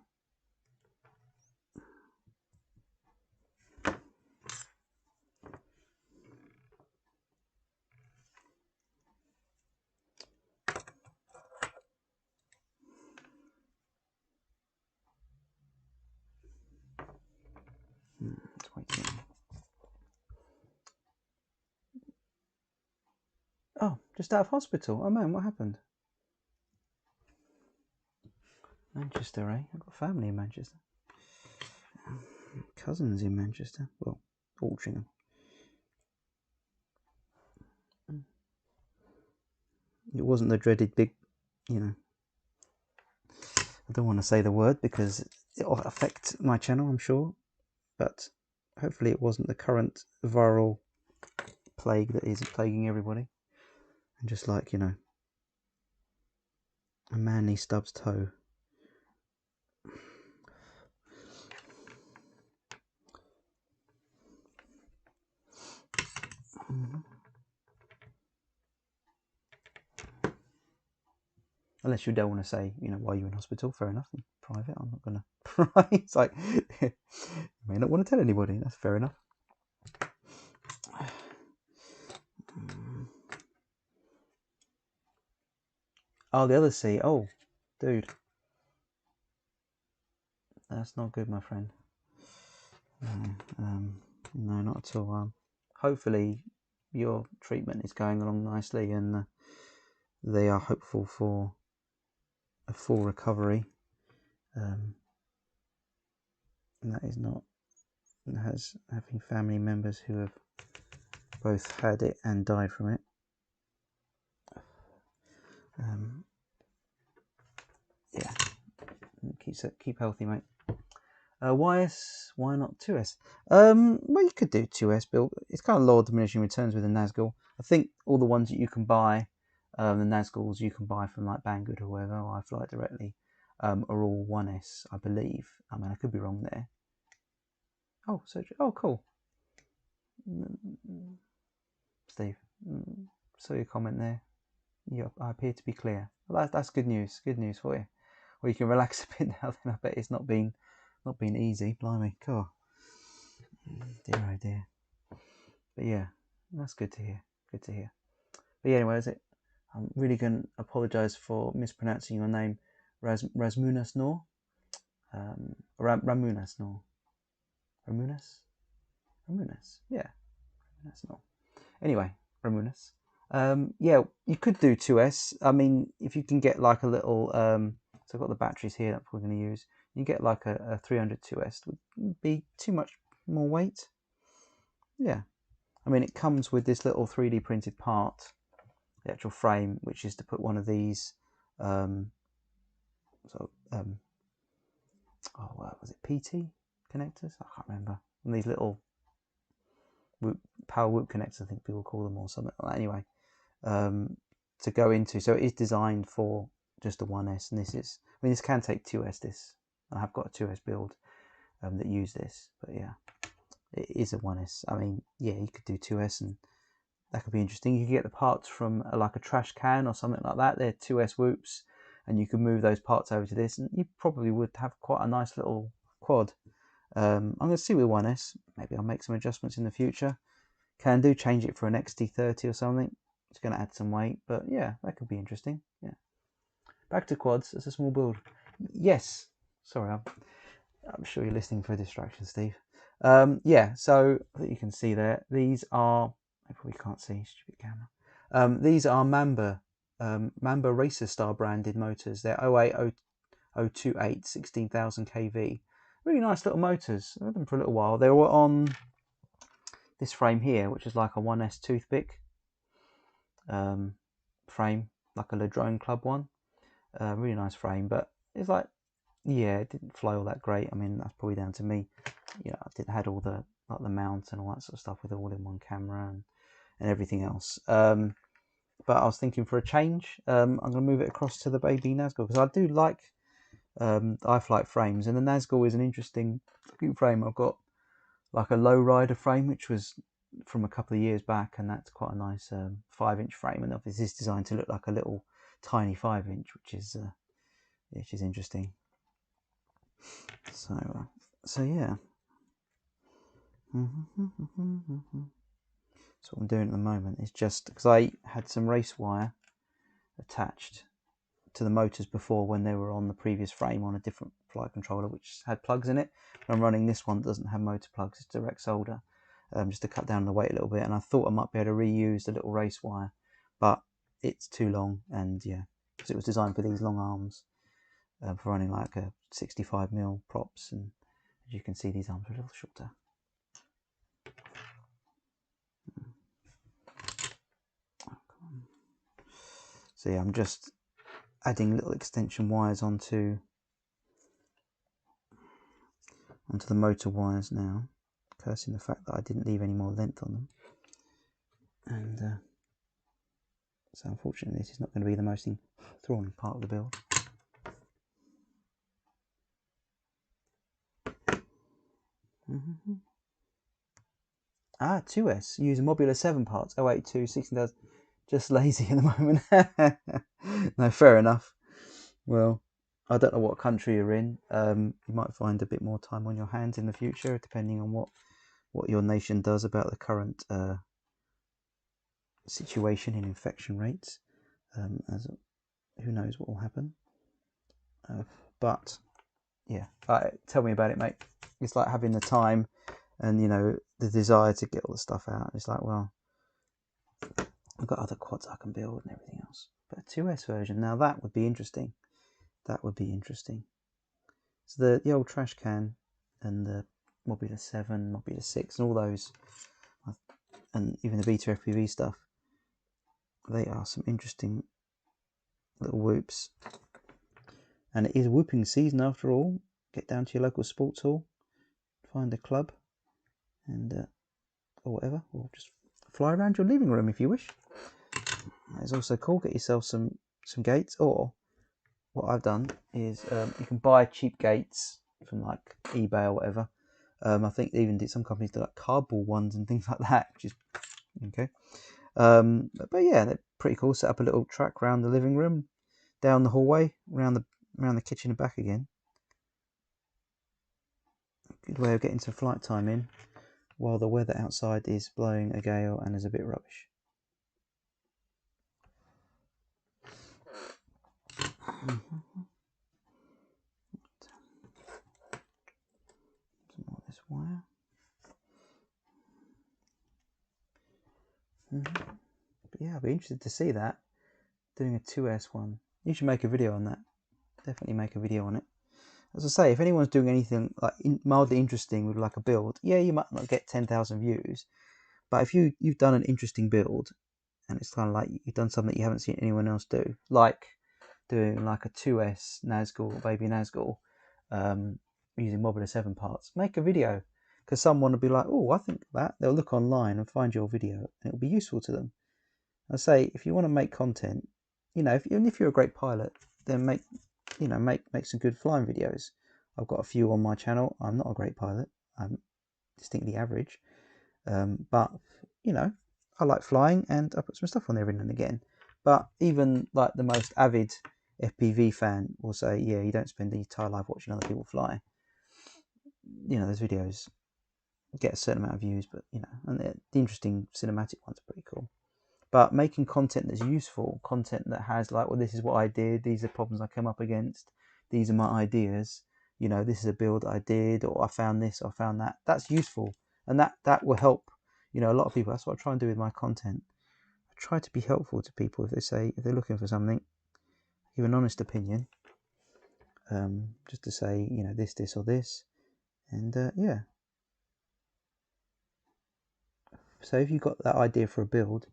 Let's wait. Oh, just out of hospital. Oh man, what happened? Manchester, eh? I've got family in Manchester. Cousins in Manchester. Well, Altrincham. It wasn't the dreaded big, you know. I don't want to say the word because it'll affect my channel, I'm sure. But hopefully it wasn't the current viral plague that is plaguing everybody. And just like, you know, a manly stub's toe. Unless you don't want to say, you know, why you're in hospital, fair enough. In private, I'm not going to. It's like, you may not want to tell anybody. That's fair enough. Oh, the other C. Oh, dude. That's not good, my friend. No, not at all. Hopefully your treatment is going along nicely, and they are hopeful for a full recovery. And that is not having family members who have both had it and died from it. Yeah, keep healthy, mate. Why not 2S? Well, you could do 2S build. It's kind of law of diminishing returns with the Nazgul. I think all the ones that you can buy, the Nazguls you can buy from like Banggood or whoever, or Iflight directly, are all 1S, I believe. I mean, I could be wrong there. Oh, cool. Steve, saw your comment there. Yeah, I appear to be clear. Well, that's good news. Good news for you. Well, you can relax a bit now. Then I bet it's not been easy. Blimey, cool. Dear oh dear. But yeah, that's good to hear. Good to hear. But yeah, anyway, I'm really going to apologise for mispronouncing your name, Rasmunas Nor. Ramunas Nor. Ramunas? Ramunas. Yeah. Ramunas Nor. Anyway, Ramunas. Yeah, you could do 2S. I mean, if you can get like a little, so I've got the batteries here that we're going to use. You get like a 300 2S. Would be too much more weight. Yeah. I mean, it comes with this little 3D printed part, the actual frame, which is to put one of these, oh, what was it, PT connectors? I can't remember. And these little power whoop connectors, I think people call them, or something like that. Anyway, to go into. So it is designed for just a 1S, and this is, I mean, this can take 2S. This, I have got a 2S build that use this, but yeah, it is a 1S. I mean, yeah, you could do 2S, and that could be interesting. You could get the parts from like a trash can or something like that. They're 2S whoops, and you can move those parts over to this, and you probably would have quite a nice little quad. I'm going to see with 1S. Maybe I'll make some adjustments in the future. Can do change it for an XT30 or something. It's going to add some weight, but yeah, that could be interesting. Yeah. Back to quads. It's a small build. Yes. Sorry, I'm sure you're listening for a distraction, Steve. Yeah. So I think you can see there. These are. I probably can't see. Stupid camera. These are Mamba Racer Star branded motors. They're 08028 16,000 kV. Really nice little motors. I've had them for a little while. They were on this frame here, which is like a 1S toothpick frame, like a Ladrone Club one. Really nice frame, but it's like, yeah, it didn't fly all that great. I mean, that's probably down to me. Yeah, I didn't had all the like the mount and all that sort of stuff with all in one camera and everything else. But I was thinking for a change, I'm going to move it across to the Baby Nazgul, because I do like the Iflight frames, and the Nazgul is an interesting frame. I've got like a low rider frame, which was from a couple of years back, and that's quite a nice 5-inch frame, and obviously it's designed to look like a little tiny 5-inch, which is interesting. So yeah. So what I'm doing at the moment is just, because I had some race wire attached to the motors before when they were on the previous frame on a different flight controller which had plugs in it. I'm running this one that doesn't have motor plugs, it's direct solder, just to cut down the weight a little bit, and I thought I might be able to reuse the little race wire, but it's too long, and yeah, because it was designed for these long arms, for running like a 65mm props, and as you can see, these arms are a little shorter. So yeah, I'm just adding little extension wires onto the motor wires now, cursing the fact that I didn't leave any more length on them. And so unfortunately this is not going to be the most enthralling part of the build. Ah, 2S, use Modular 7 parts, 082, 16,000, just lazy at the moment. No, fair enough. Well, I don't know what country you're in. You might find a bit more time on your hands in the future, depending on what your nation does about the current situation in infection rates. As who knows what will happen. But yeah, tell me about it, mate. It's like having the time and, you know, the desire to get all the stuff out. It's like, well, I've got other quads I can build and everything else. But a 2S version, now that would be interesting. That would be interesting. So the old trash can and the Modular 7, Modular 6 and all those, and even the Beta FPV stuff, they are some interesting little whoops. And it is whooping season after all. Get down to your local sports hall, find a club, and or whatever, or just fly around your living room if you wish. It's also cool. Get yourself some gates, or what I've done is you can buy cheap gates from like eBay or whatever. I think even some companies do like cardboard ones and things like that, which is okay. But yeah, they're pretty cool. Set up a little track around the living room, down the hallway, around the kitchen and back again. Good way of getting some flight time in. while the weather outside is blowing a gale and is a bit rubbish. Some more of this wire. But yeah, I'd be interested to see that, doing a 2S one. You should make a video on that. Definitely make a video on it. As I say, if anyone's doing anything like mildly interesting with like a build, yeah, you might not get 10,000 views, but if you've done an interesting build, and it's kind of like you've done something you haven't seen anyone else do, like doing like a 2S Nazgul, Baby Nazgul, using Modular 7 parts, make a video, because someone will be like, oh, I think that. They'll look online and find your video, and it'll be useful to them. I say, if you want to make content, you know, even if you're a great pilot, then make some good flying videos. I've got a few on my channel. I'm not a great pilot. I'm distinctly average, but you know, I like flying, and I put some stuff on there every now and again. But even like the most avid FPV fan will say, yeah, you don't spend your entire life watching other people fly. You know, those videos get a certain amount of views, but you know, and the interesting cinematic ones are pretty cool. But making content that's useful, content that has like, well, this is what I did, these are problems I came up against, these are my ideas, you know, this is a build I did, or I found this, or I found that. That's useful, and that will help, you know, a lot of people. That's what I try and do with my content. I try to be helpful to people if they're looking for something, give an honest opinion, just to say, you know, this, or this, and yeah. So if you've got that idea for a build,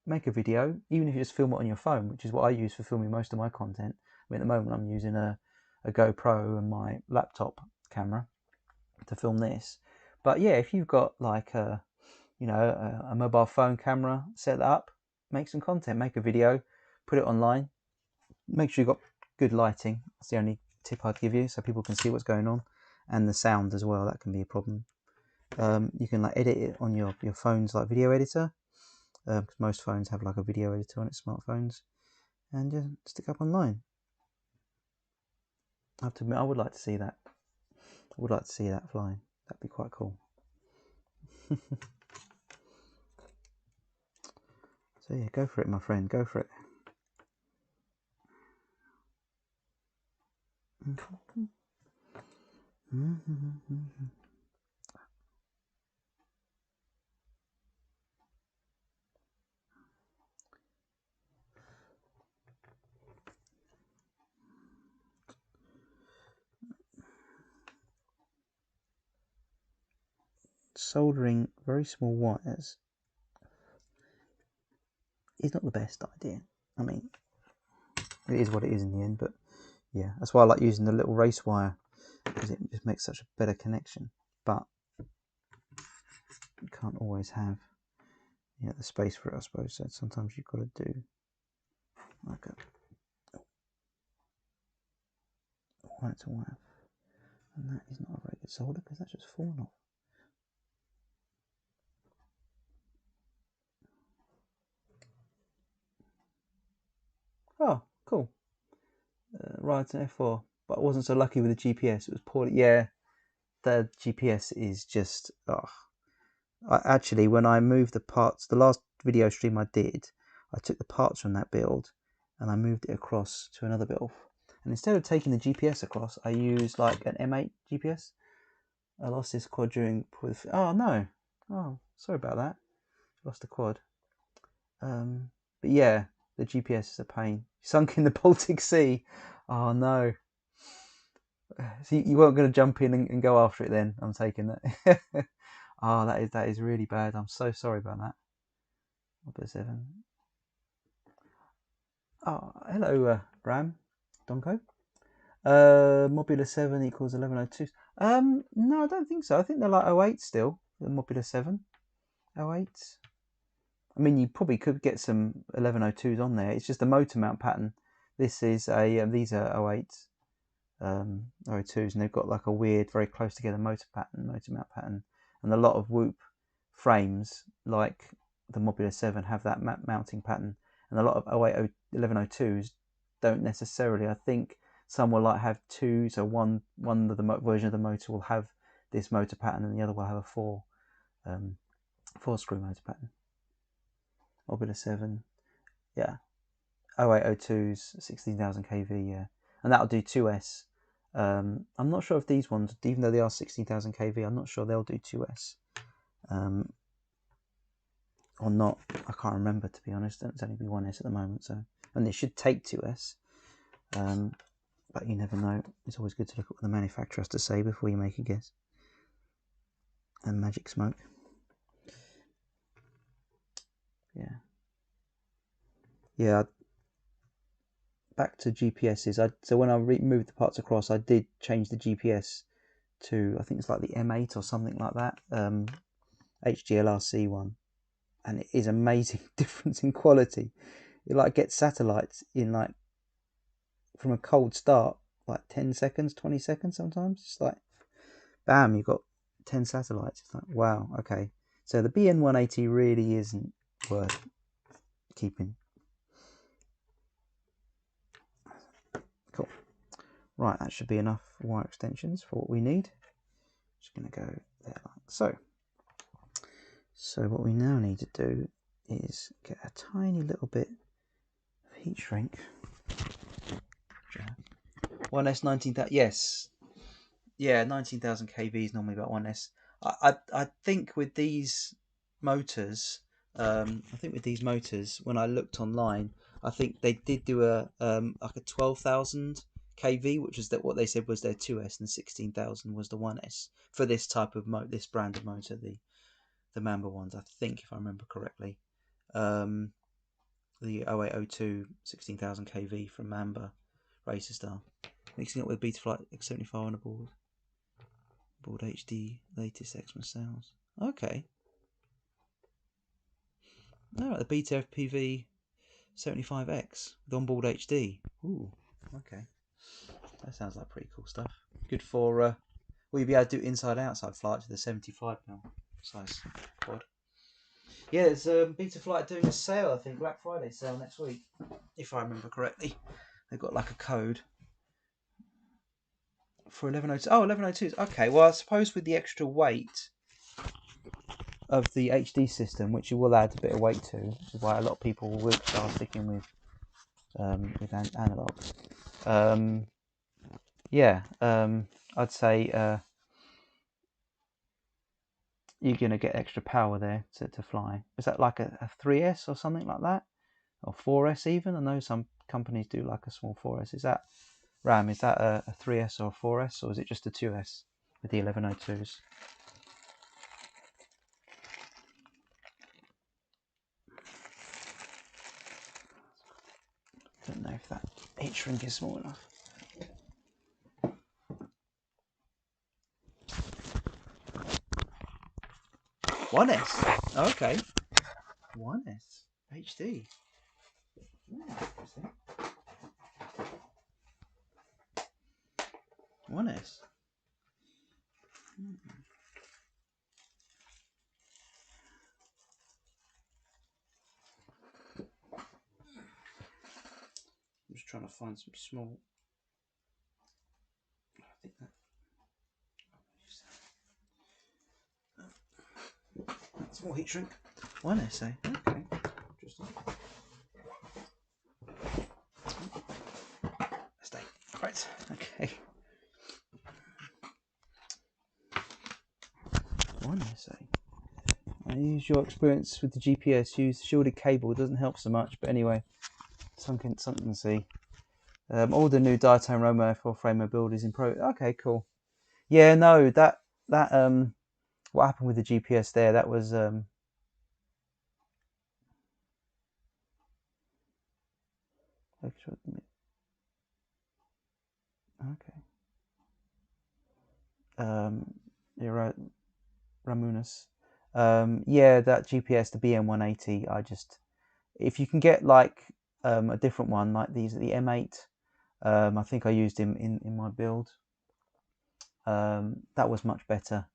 make a video, even if you just film it on your phone, which is what I use for filming most of my content. I mean, at the moment I'm using a GoPro and my laptop camera to film this. But yeah, if you've got like a mobile phone camera, set that up, make some content, make a video, put it online. Make sure you've got good lighting. That's the only tip I'd give you, so people can see what's going on, and the sound as well. That can be a problem. You can like edit it on your phone's like video editor, because most phones have like a video editor on its smartphones, and just stick up online. I have to admit, I would like to see that. I would like to see that flying. That'd be quite cool. So yeah, go for it, my friend. Go for it. Soldering very small wires is not the best idea. I mean, it is what it is in the end, but yeah, that's why I like using the little race wire, because it just makes such a better connection. But you can't always have, you know, the space for it, I suppose. So sometimes you've got to do like a wire to wire, and that is not a very good solder because that's just fallen off. Oh, cool. Right, an F4, but I wasn't so lucky with the GPS. It was poorly. Yeah, the GPS is just. Actually, when I moved the parts, the last video stream I did, I took the parts from that build and I moved it across to another build. And instead of taking the GPS across, I used like an M8 GPS. I lost this quad during. Oh no! Oh, sorry about that. Lost the quad. But yeah, the GPS is a pain. Sunk in the Baltic Sea. Oh no. So you weren't going to jump in and go after it then? I'm taking that. Oh, that is really bad. I'm so sorry about that. Modular 7. Oh, hello, Ram Donko. Modular 7 equals 1102. No, I don't think so. I think they're like 08 still. The Modular 7. 08. I mean, you probably could get some 1102s on there. It's just a motor mount pattern. This is a these are 08s, 02s, and they've got like a weird, very close together motor mount pattern, and a lot of Whoop frames like the Modular 7 have that mounting pattern, and a lot of 08 1102s don't necessarily. I think some will like have two, so one of the version of the motor will have this motor pattern, and the other will have a 4. 4 screw motor pattern. Orbiter 7, yeah. 0802's 16,000 kV, yeah. And that'll do 2S. I'm not sure if these ones, even though they are 16,000 kV, I'm not sure they'll do 2S. Or not. I can't remember, to be honest. It's only be 1S at the moment, so. And it should take 2S. But you never know. It's always good to look at what the manufacturer has to say before you make a guess. And magic smoke. Yeah. Yeah. Back to GPSs. So when I moved the parts across, I did change the GPS to, I think it's like the M8 or something like that. HGLRC one. And it is amazing difference in quality. It like gets satellites in like from a cold start, like 10 seconds, 20 seconds sometimes. It's like, bam, you've got 10 satellites. It's like, wow, okay. So the BN180 really isn't worth keeping. Cool. Right, that should be enough wire extensions for what we need. Just going to go there like so. So what we now need to do is get a tiny little bit of heat shrink. 1S 19,000, yes. Yeah, 19,000 kV is normally about 1S. I think with these motors, when I looked online, I think they did do a like a 12,000 kV, which is what they said was their 2S, and 16,000 was the 1S for this type of this brand of motor, the Mamba ones. I think, if I remember correctly, the 0802 16,000 kV from Mamba Racer Star, mixing it with Betaflight X75 on a board. Board HD, latest Xmas sales. Okay. No, the Beta FPV 75X with onboard HD. Ooh, okay. That sounds like pretty cool stuff. Good for, will you be able to do inside-outside flight to the 75mm size quad? Yeah, there's Betaflight doing a sale, I think, Black Friday sale next week, if I remember correctly. They've got like a code for 1102. Oh, 1102s. Okay, well, I suppose with the extra weight of the HD system, which you will add a bit of weight to, which is why a lot of people will start sticking with analog. I'd say you're going to get extra power there to fly. Is that like a 3S or something like that? Or 4S even? I know some companies do like a small 4S. Is that, Ram, is that a 3S or a 4S, or is it just a 2S with the 1102s? I don't know if that heat shrink is small enough. 1S. Okay. 1S. HD. Interesting. 1S. I'm just trying to find some small. I think that small heat shrink. 1S, eh? Okay. Interesting. Stay. Right. Okay. 1S, eh? I use your experience with the GPS. Use shielded cable. It doesn't help so much, but anyway, something to see. All the new diatone Roma F4 frame build is in pro. Okay, cool. Yeah, no, that what happened with the GPS there? That was okay. You're right, Ramunas. Yeah, that GPS, the BM180. If you can get like a different one, like these, the M8. I think I used him in my build. That was much better.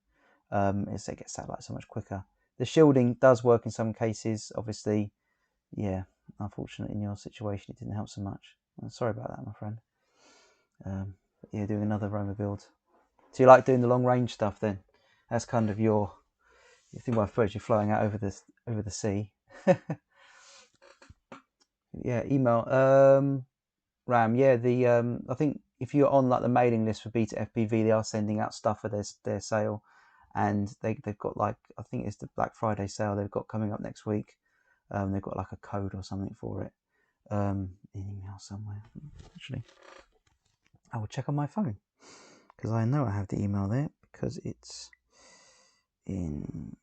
It gets satellite so much quicker. The shielding does work in some cases, obviously. Yeah, unfortunately in your situation it didn't help so much. I'm sorry about that, my friend. Yeah, doing another Roma build. So you like doing the long range stuff then? That's kind of your You think, well, first you're flying out over the sea. Yeah, email. Ram. Yeah, the I think if you're on like the mailing list for Beta FPV, they are sending out stuff for their sale, and they've got like, I think it's the Black Friday sale they've got coming up next week. They've got like a code or something for it. In email somewhere. Actually, I will check on my phone because I know I have the email there because it's in.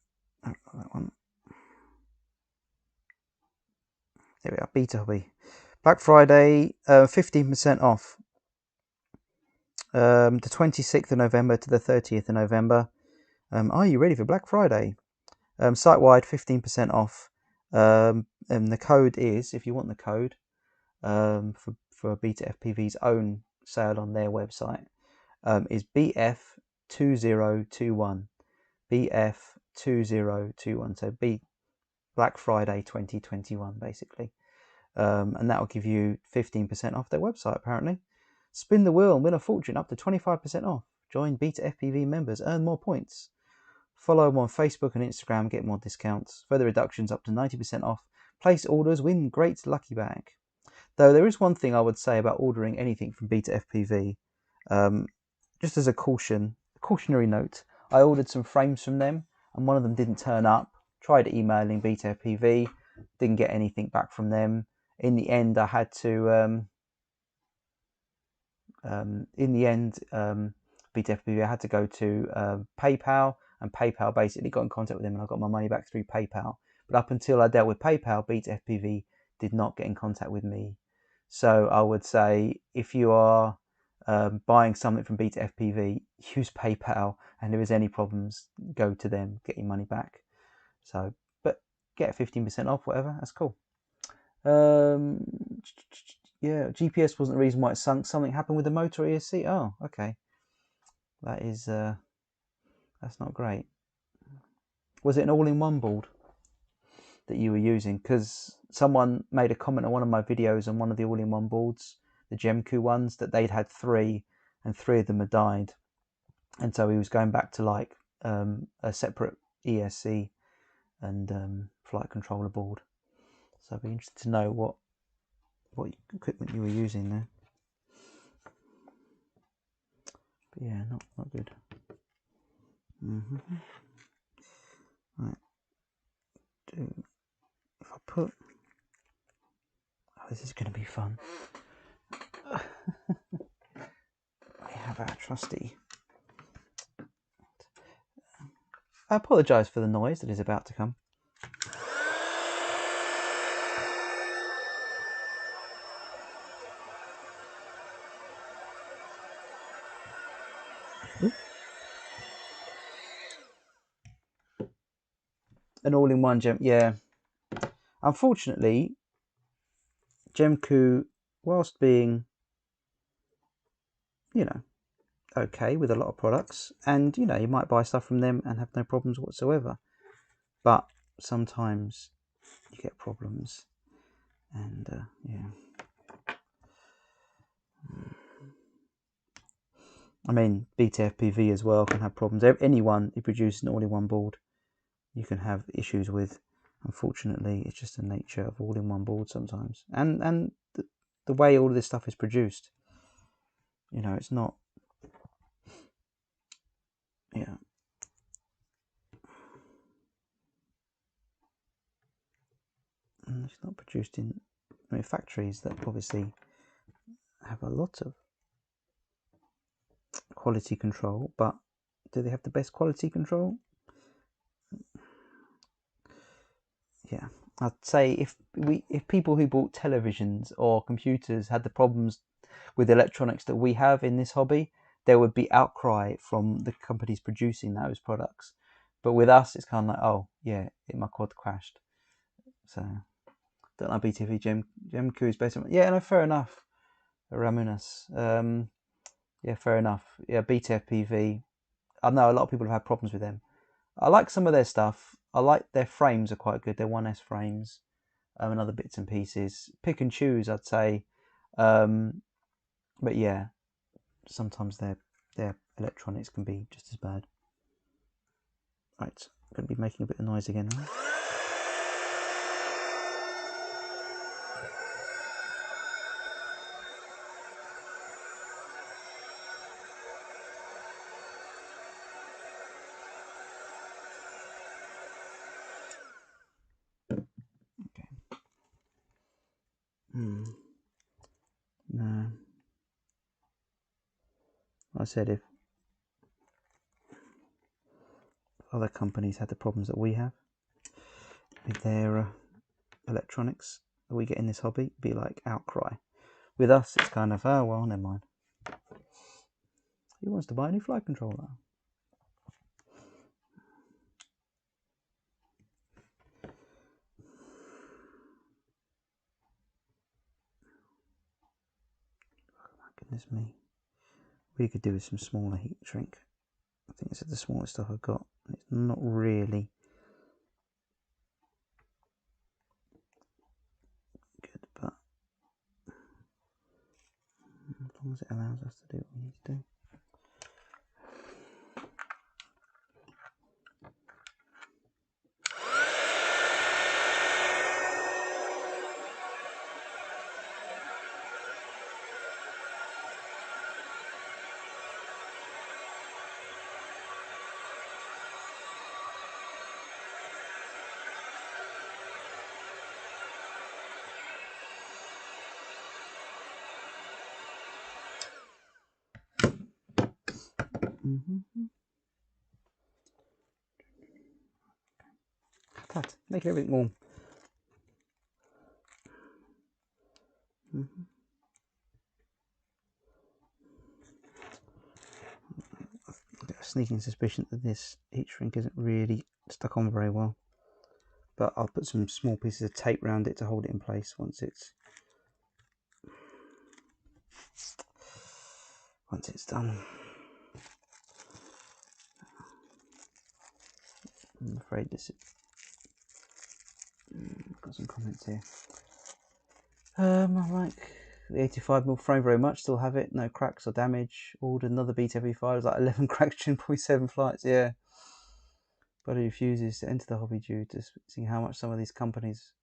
Oh, not that one. There we are. Beta Hobby. Black Friday, 15% off. The 26th of November to the 30th of November. Are you ready for Black Friday? Site-wide, 15% off. And the code is, if you want the code, for Beta FPV's own sale on their website, is BF2021. BF2021. So Black Friday 2021, basically. And that will give you 15% off their website, apparently. Spin the wheel and win a fortune up to 25% off. Join Beta FPV members, earn more points. Follow them on Facebook and Instagram, get more discounts. Further reductions up to 90% off. Place orders, win great lucky bag. Though there is one thing I would say about ordering anything from Beta FPV. Just as a cautionary note, I ordered some frames from them and one of them didn't turn up. Tried emailing Beta FPV, didn't get anything back from them. In the end, I had to. Beta FPV, I had to go to PayPal, and PayPal basically got in contact with them, and I got my money back through PayPal. But up until I dealt with PayPal, Beta FPV did not get in contact with me. So I would say if you are buying something from Beta FPV, use PayPal, and if there's any problems, go to them, get your money back. So, but get 15% off, whatever. That's cool. Yeah, GPS wasn't the reason why it sunk. Something happened with the motor ESC. Oh, okay. That is that's not great. Was it an all-in-one board that you were using? Because someone made a comment on one of my videos on one of the all-in-one boards, the Gemku ones, that they'd had 3 and 3 of them had died, and so he was going back to like a separate ESC and flight controller board. So I'd be interested to know what equipment you were using there. But yeah, not good. Right. If I put, this is going to be fun. We have our trusty. I apologise for the noise that is about to come. Ooh. An all-in-one gem, yeah. Unfortunately, Gemku, whilst being, okay with a lot of products, and you might buy stuff from them and have no problems whatsoever, but sometimes you get problems, and yeah. I mean, Beta FPV as well can have problems. Anyone who produces an all-in-one board, you can have issues with. Unfortunately, it's just the nature of all-in-one board sometimes, and the way all of this stuff is produced. It's not. Yeah. And it's not produced in factories that obviously have a lot of quality control, but do they have the best quality control? Yeah, I'd say if people who bought televisions or computers had the problems with electronics that we have in this hobby, there would be outcry from the companies producing those products. But with us, it's kind of like, oh yeah, my quad crashed. So don't like BTV. Gemku is better. Yeah, no, fair enough. Ramunas. Yeah, fair enough. Yeah, Beta FPV. I know a lot of people have had problems with them. I like some of their stuff. I like their frames are quite good. Their 1S frames and other bits and pieces. Pick and choose, I'd say. But yeah, sometimes their electronics can be just as bad. Right. going to be making a bit of noise again, right? No. I said if other companies had the problems that we have with their electronics that we get in this hobby, it'd be like outcry. With us, it's kind of, oh well, never mind. Who wants to buy a new flight controller? Oh my goodness me. We could do with some smaller heat shrink. I think this is the smallest stuff I've got. It's not really good, but as long as it allows us to do what we need to do. That, make everything warm. I've got a sneaking suspicion that this heat shrink isn't really stuck on very well, but I'll put some small pieces of tape around it to hold it in place once it's done. I'm afraid this is... got some comments here. I like the 85mm frame very much, still have it, no cracks or damage. Ordered another BT-FPV, it was like 11 cracks during 0.7 flights, yeah. But he refuses to enter the hobby due to seeing how much some of these companies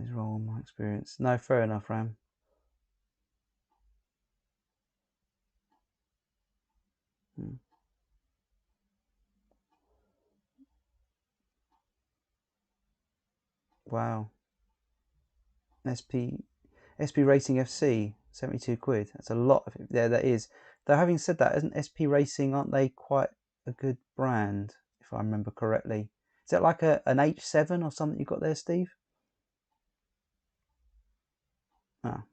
is wrong on my experience. No, fair enough, Ram. Wow. SP Racing FC, 72 quid. That's a lot of it. Yeah, that is. Though having said that, isn't SP Racing, aren't they quite a good brand, if I remember correctly? Is that like an H7 or something you got there, Steve? Oh.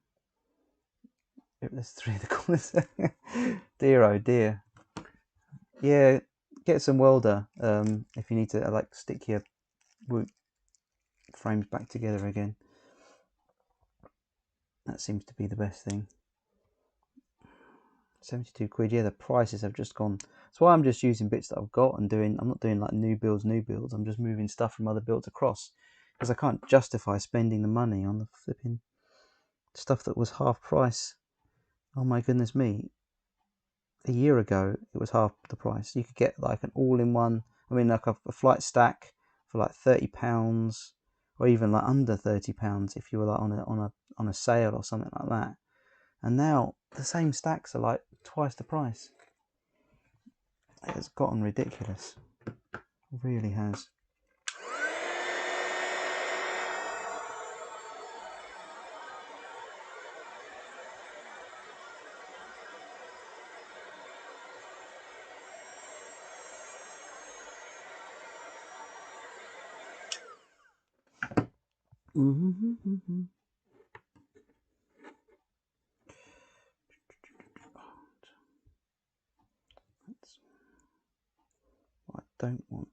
There's 3 in the corners. Dear oh dear. Yeah, get some welder if you need to like stick your woot frames back together again. That seems to be the best thing. 72 quid, yeah, the prices have just gone. That's why I'm just using bits that I've got and I'm not doing like new builds. I'm just moving stuff from other builds across because I can't justify spending the money on the flipping stuff that was half price. Oh my goodness me. A year ago, it was half the price. You could get like an all-in-one, like a flight stack for like £30 or even like under £30 if you were like on a sale or something like that. And now the same stacks are like twice the price. It's gotten ridiculous. It really has. What I don't want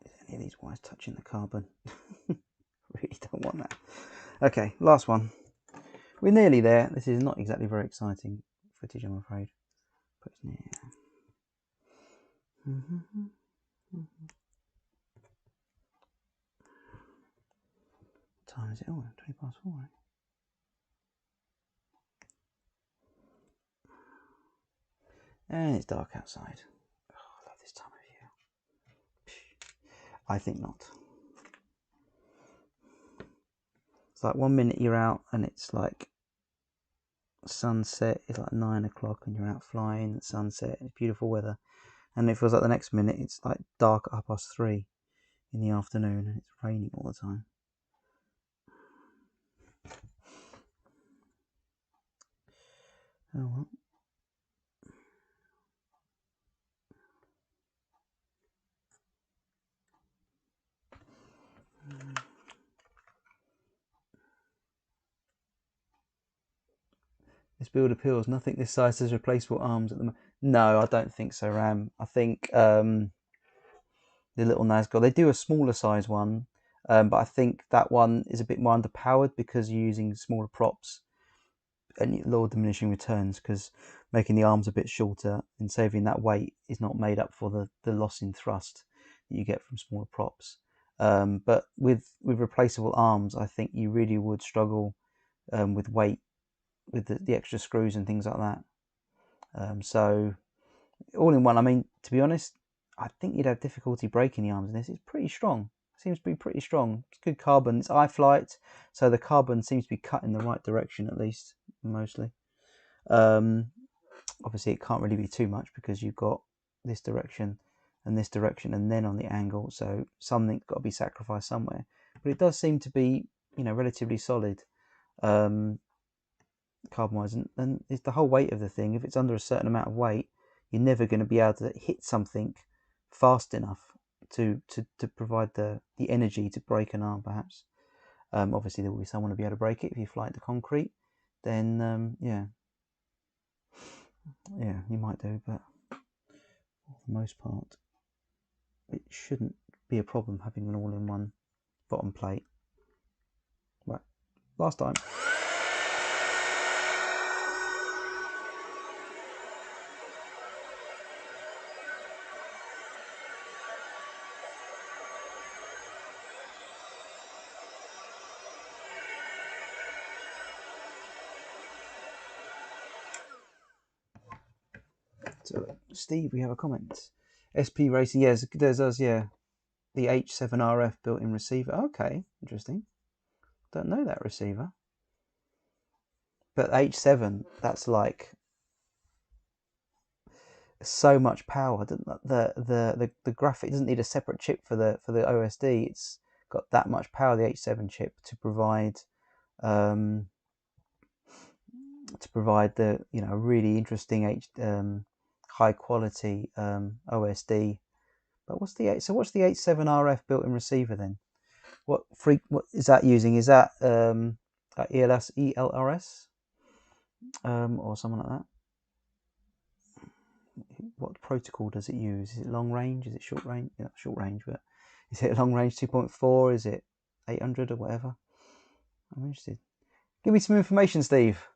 is any of these wires touching the carbon. Really don't want that. Okay, last one. We're nearly there. This is not exactly very exciting footage, I'm afraid. But it's near. What time is it? Oh, 20 past 4, right? And it's dark outside. Oh, I love this time of I think not. It's like 1 minute you're out and it's like sunset, it's like 9 o'clock and you're out flying at sunset, it's beautiful weather. And it feels like the next minute it's like dark at 3:30 in the afternoon and it's raining all the time. Oh well. This build appeals. Nothing this size has replaceable arms at the moment. No, I don't think so, Ram. I think the little Nazgul, they do a smaller size one, but I think that one is a bit more underpowered because you're using smaller props and lower diminishing returns, because making the arms a bit shorter and saving that weight is not made up for the loss in thrust that you get from smaller props. But with replaceable arms, I think you really would struggle with weight, with the extra screws and things like that. So all in one, I mean, to be honest, I think you'd have difficulty breaking the arms in this. It's pretty strong. Seems to be pretty strong. It's good carbon. It's Iflight, so the carbon seems to be cut in the right direction, at least, mostly. Obviously, it can't really be too much because you've got this direction and this direction and then on the angle, so something's got to be sacrificed somewhere. But it does seem to be, relatively solid. Carbon-wise, and it's the whole weight of the thing. If it's under a certain amount of weight, you're never going to be able to hit something fast enough to provide the energy to break an arm, perhaps. Obviously, there will be someone to be able to break it. If you fly into concrete, then yeah, you might do, but for the most part, it shouldn't be a problem having an all-in-one bottom plate. Right, last time. So, Steve, we have a comment. SP Racing, yes, there's us, yeah. The H7RF built-in receiver. Okay, interesting. Don't know that receiver. But H7, that's like so much power. The graphic doesn't need a separate chip for the OSD. It's got that much power, the H7 chip, to provide the really interesting high quality OSD. But what's the H7RF built-in receiver then? What is that using? Is that ELRS or something like that? What protocol does it use? Is it long range? Is it short range? Yeah, short range, but is it long range 2.4? Is it 800 or whatever? I'm interested. Give me some information, Steve.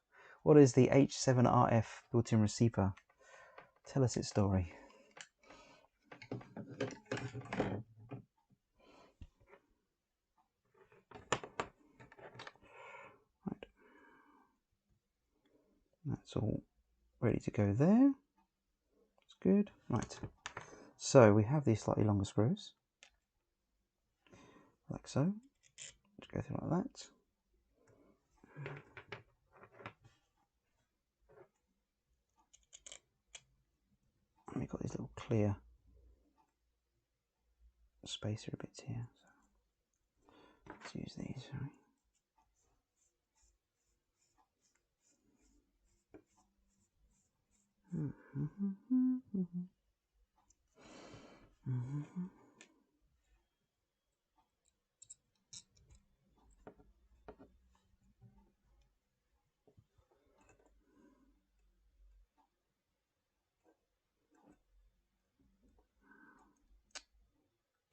What is the H7RF built-in receiver? Tell us its story. Right. That's all ready to go there. That's good. Right. So we have these slightly longer screws, like so. Just go through like that. And we've got these little clear spacer bits here. So let's use these. Right?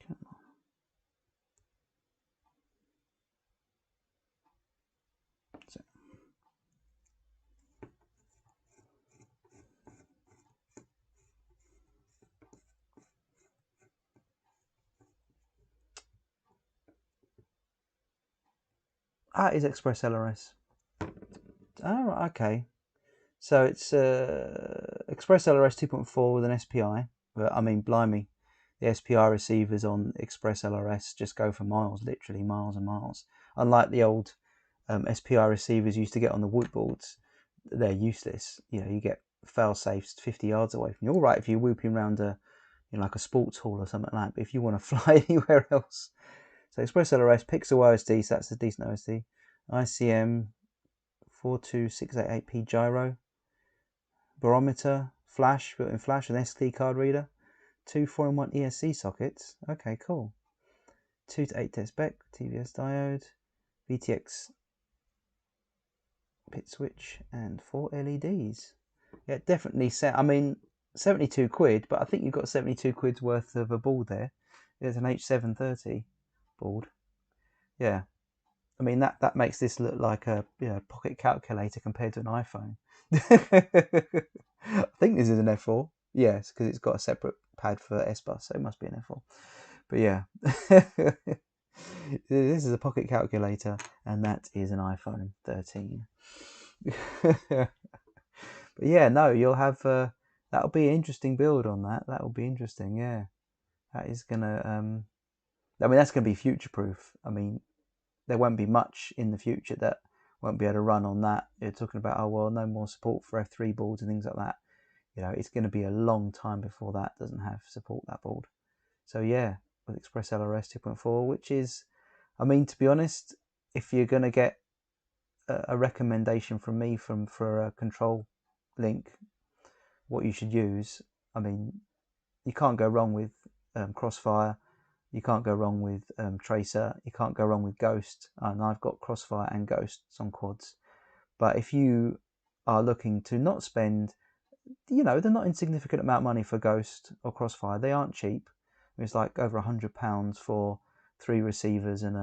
Come on. So. Is Express LRS. Oh, right, okay. So it's Express LRS 2.4 with an SPI. But I mean, blimey, the SPI receivers on Express LRS just go for miles, literally miles and miles. Unlike the old SPI receivers you used to get on the wood boards, they're useless. You know, you get fail safes 50 yards away from you. All right, if you're whooping around a, you know, like a sports hall or something like that, but if you want to fly anywhere else. So Express LRS, Pixel OSD, so that's a decent OSD. ICM 42688p gyro, barometer, flash, built-in flash, an SD card reader, 2 4-in-1 ESC sockets. Okay, cool. 2 to 8 test spec, TVS diode, VTX pit switch, and 4 LEDs. Yeah, definitely set. I mean, 72 quid, but I think you've got 72 quid's worth of a board there. There's an H730 board. Yeah, I mean that makes this look like a, you know, pocket calculator compared to an iPhone. I think this is an F4. Yes, because it's got a separate pad for S-Bus, so it must be an F4. But yeah, this is a pocket calculator, and that is an iPhone 13. But yeah, no, you'll have that'll be an interesting build on that. That will be interesting. Yeah, that is gonna. I mean, that's gonna be future proof. I mean, there won't be much in the future that won't be able to run on that. You're talking about, oh well, no more support for F3 boards and things like that. You know, it's going to be a long time before that doesn't have support, that board. So yeah, with Express LRS 2.4, which is, I mean, to be honest, if you're going to get a recommendation from me for a control link, what you should use, I mean, you can't go wrong with Crossfire. You can't go wrong with Tracer. You can't go wrong with Ghost. And I've got Crossfire and Ghosts on quads. But if you are looking to not spend, you know, they're not insignificant amount of money for Ghost or Crossfire. They aren't cheap. It's like over £100 for 3 receivers and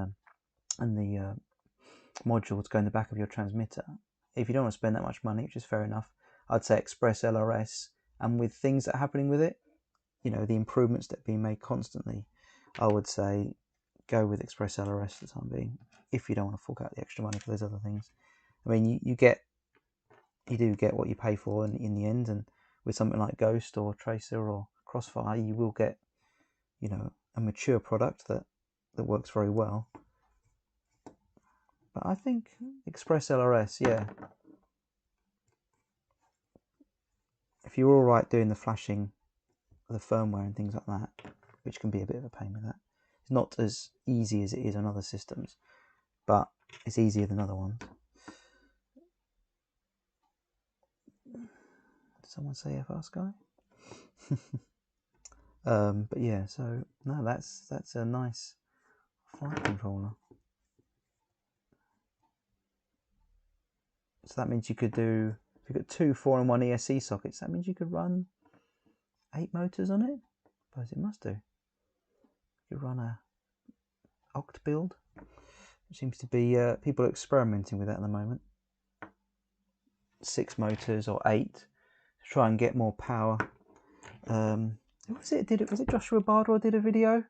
the module to go in the back of your transmitter. If you don't want to spend that much money, which is fair enough, I'd say Express LRS. And with things that are happening with it, you know, the improvements that are being made constantly, I would say go with Express LRS for the time being, if you don't want to fork out the extra money for those other things. I mean, you do get what you pay for in the end, and with something like Ghost or Tracer or Crossfire, you will get, you know, a mature product that works very well. But I think Express LRS, yeah, if you're all right doing the flashing, the firmware and things like that, which can be a bit of a pain with that. It's not as easy as it is on other systems, but it's easier than other ones. Did someone say FR Sky? But yeah, so no, that's a nice flight controller. So that means you could do, if you've got 2 4-in-1 ESC sockets, that means you could run 8 motors on it. I suppose it must do. You could run a oct build. It seems to be people are experimenting with that at the moment. 6 motors or 8 to try and get more power. Who was it? Was it Joshua Bardwell did a video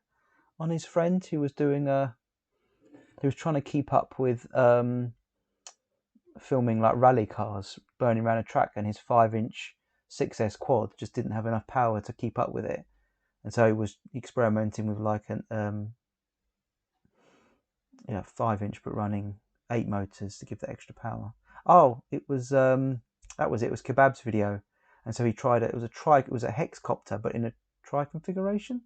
on his friend who was doing he was trying to keep up with filming like rally cars burning around a track, and his 5-inch 6S quad just didn't have enough power to keep up with it, and so he was experimenting with like an 5-inch but running 8 motors to give that extra power. Oh, it was that was it. It was Kebab's video, and so he tried it. It was a hexcopter, but in a tri configuration.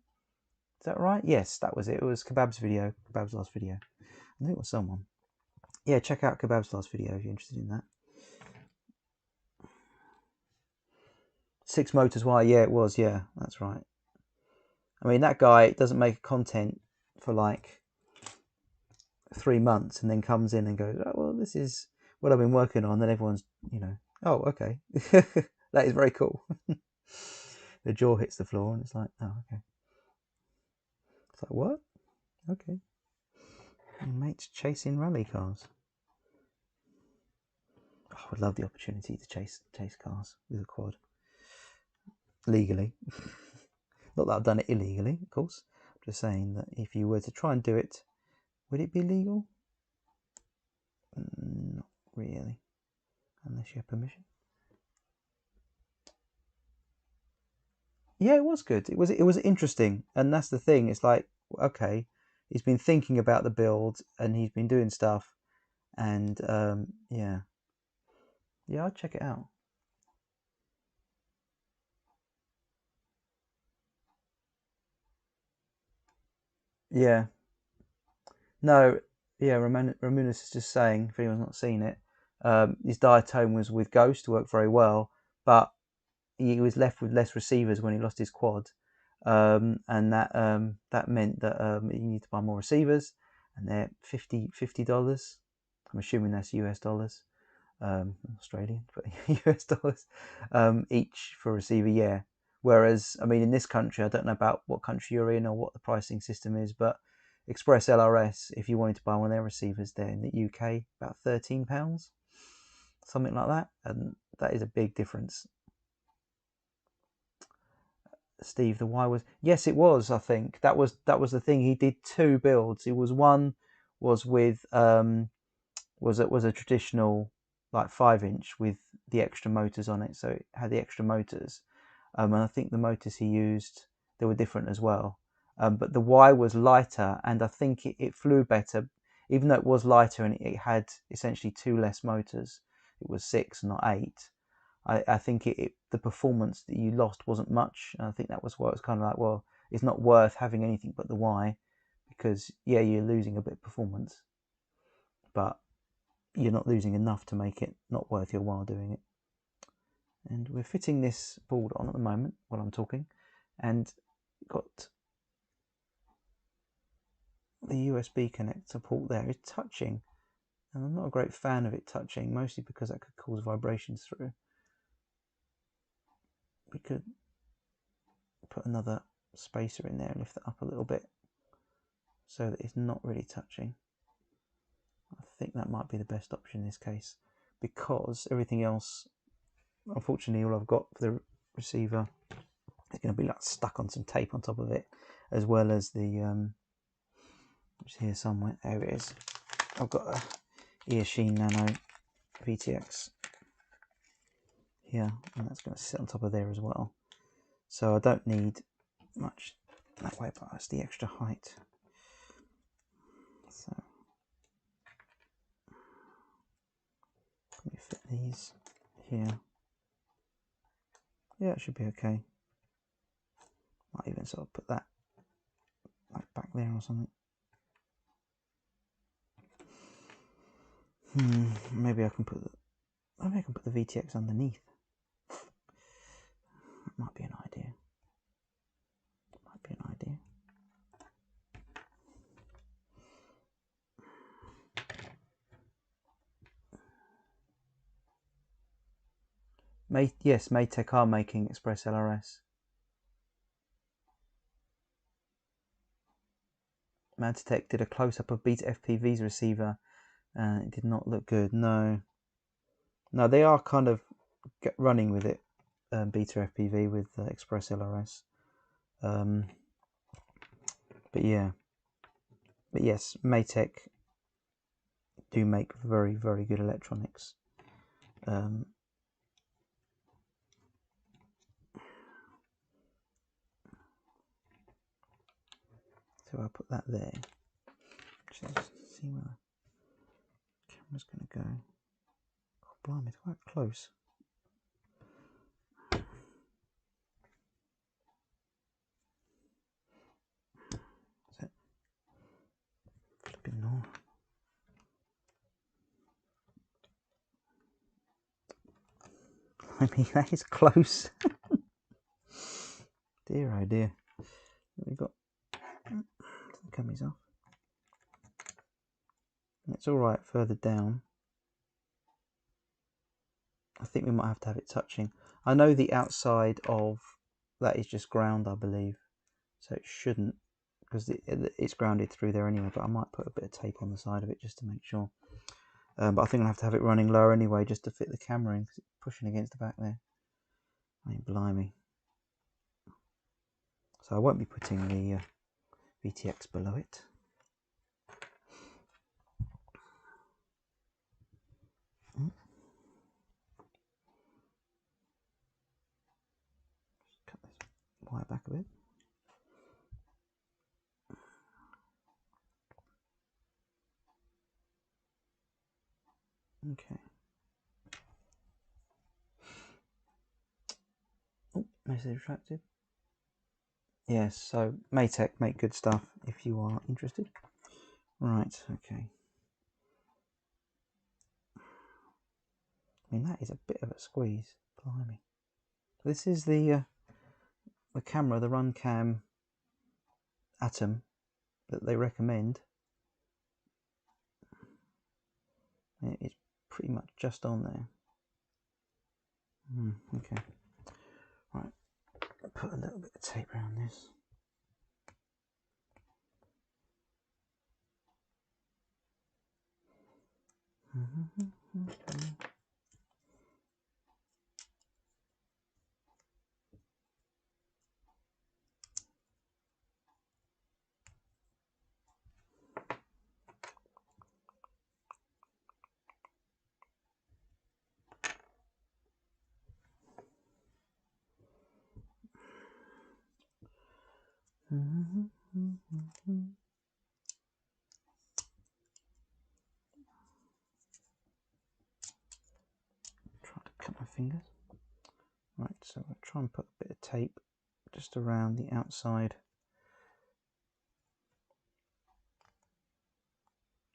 Is that right? Yes, that was it. It was Kebab's video. Kebab's last video. I think it was someone. Yeah, check out Kebab's last video if you're interested in that. 6 motors wire, yeah, it was, yeah, that's right. I mean, that guy doesn't make content for like 3 months and then comes in and goes, oh, well, this is what I've been working on. Then everyone's, you know, oh, okay. That is very cool. The jaw hits the floor and it's like, oh, okay. It's like, what? Okay. Your mate's chasing rally cars. Oh, I would love the opportunity to chase cars with a quad. Legally. Not that I've done it illegally, of course. I'm just saying that if you were to try and do it, would it be legal? Not really. Unless you have permission. Yeah, it was good. It was interesting, and that's the thing. It's like, okay, he's been thinking about the build and he's been doing stuff, and yeah, yeah, I'll check it out. Yeah, no, yeah, Ramonis is just saying, if anyone's not seen it, his diatome was with Ghost, worked very well, but he was left with less receivers when he lost his quad, and that meant that you need to buy more receivers, and they're $50. I'm assuming that's US dollars, Australian, but US dollars each for a receiver. Yeah. Whereas, I mean, in this country, I don't know about what country you're in or what the pricing system is, but Express LRS, if you wanted to buy one of their receivers there in the UK, about £13, something like that, and that is a big difference. Steve, the why was, yes, it was. I think that was the thing. He did two builds. It was one was with was a traditional like 5-inch with the extra motors on it, so it had the extra motors. And I think the motors he used, they were different as well. But the Y was lighter, and I think it flew better, even though it was lighter and it had essentially two less motors. It was 6, not 8. I think the performance that you lost wasn't much, and I think that was why it was kind of like, well, it's not worth having anything but the Y, because yeah, you're losing a bit of performance, but you're not losing enough to make it not worth your while doing it. And we're fitting this board on at the moment while I'm talking, and got the USB connector port there is touching, and I'm not a great fan of it touching, mostly because that could cause vibrations through. We could put another spacer in there and lift it up a little bit so that it's not really touching. I think that might be the best option in this case, because everything else, unfortunately, all I've got for the receiver is going to be like stuck on some tape on top of it, as well as the it's here somewhere. There it is. I've got a Earsheen Nano VTX here, and that's going to sit on top of there as well. So I don't need much that way, but it's the extra height. So let me fit these here. Yeah, it should be okay. Might even sort of put that like back there or something. Maybe I can put the VTX underneath. That might be an idea. Yes, Maytech are making Express LRS. Madtech did a close-up of Beta FPV's receiver, and it did not look good. No, they are kind of running with it, Beta FPV with Express LRS. But yes, Maytech do make very, very good electronics. So I'll put that there. Just see where the camera's going to go. Oh, blimey, it's quite close. Is it flipping no? I mean, that is close. Dear, oh dear. We've got some cummies off. It's all right further down. I think we might have to have it touching. I know the outside of that is just ground, I believe, so it shouldn't, because it's grounded through there anyway, but I might put a bit of tape on the side of it just to make sure. But I think I'll have to have it running lower anyway, just to fit the camera in, because it's pushing against the back there. I mean, blimey. So I won't be putting the VTX below it. Cut this Apply it back a bit. Okay. Oh, message retracted. Yes, so Maytech make good stuff if you are interested. Right, okay. I mean, that is a bit of a squeeze. Blimey. This is the camera, the Runcam Atom that they recommend. It's pretty much just on there. Okay. Right. Put a little bit of tape around this. Try to cut my fingers. Right, so I'll try and put a bit of tape just around the outside.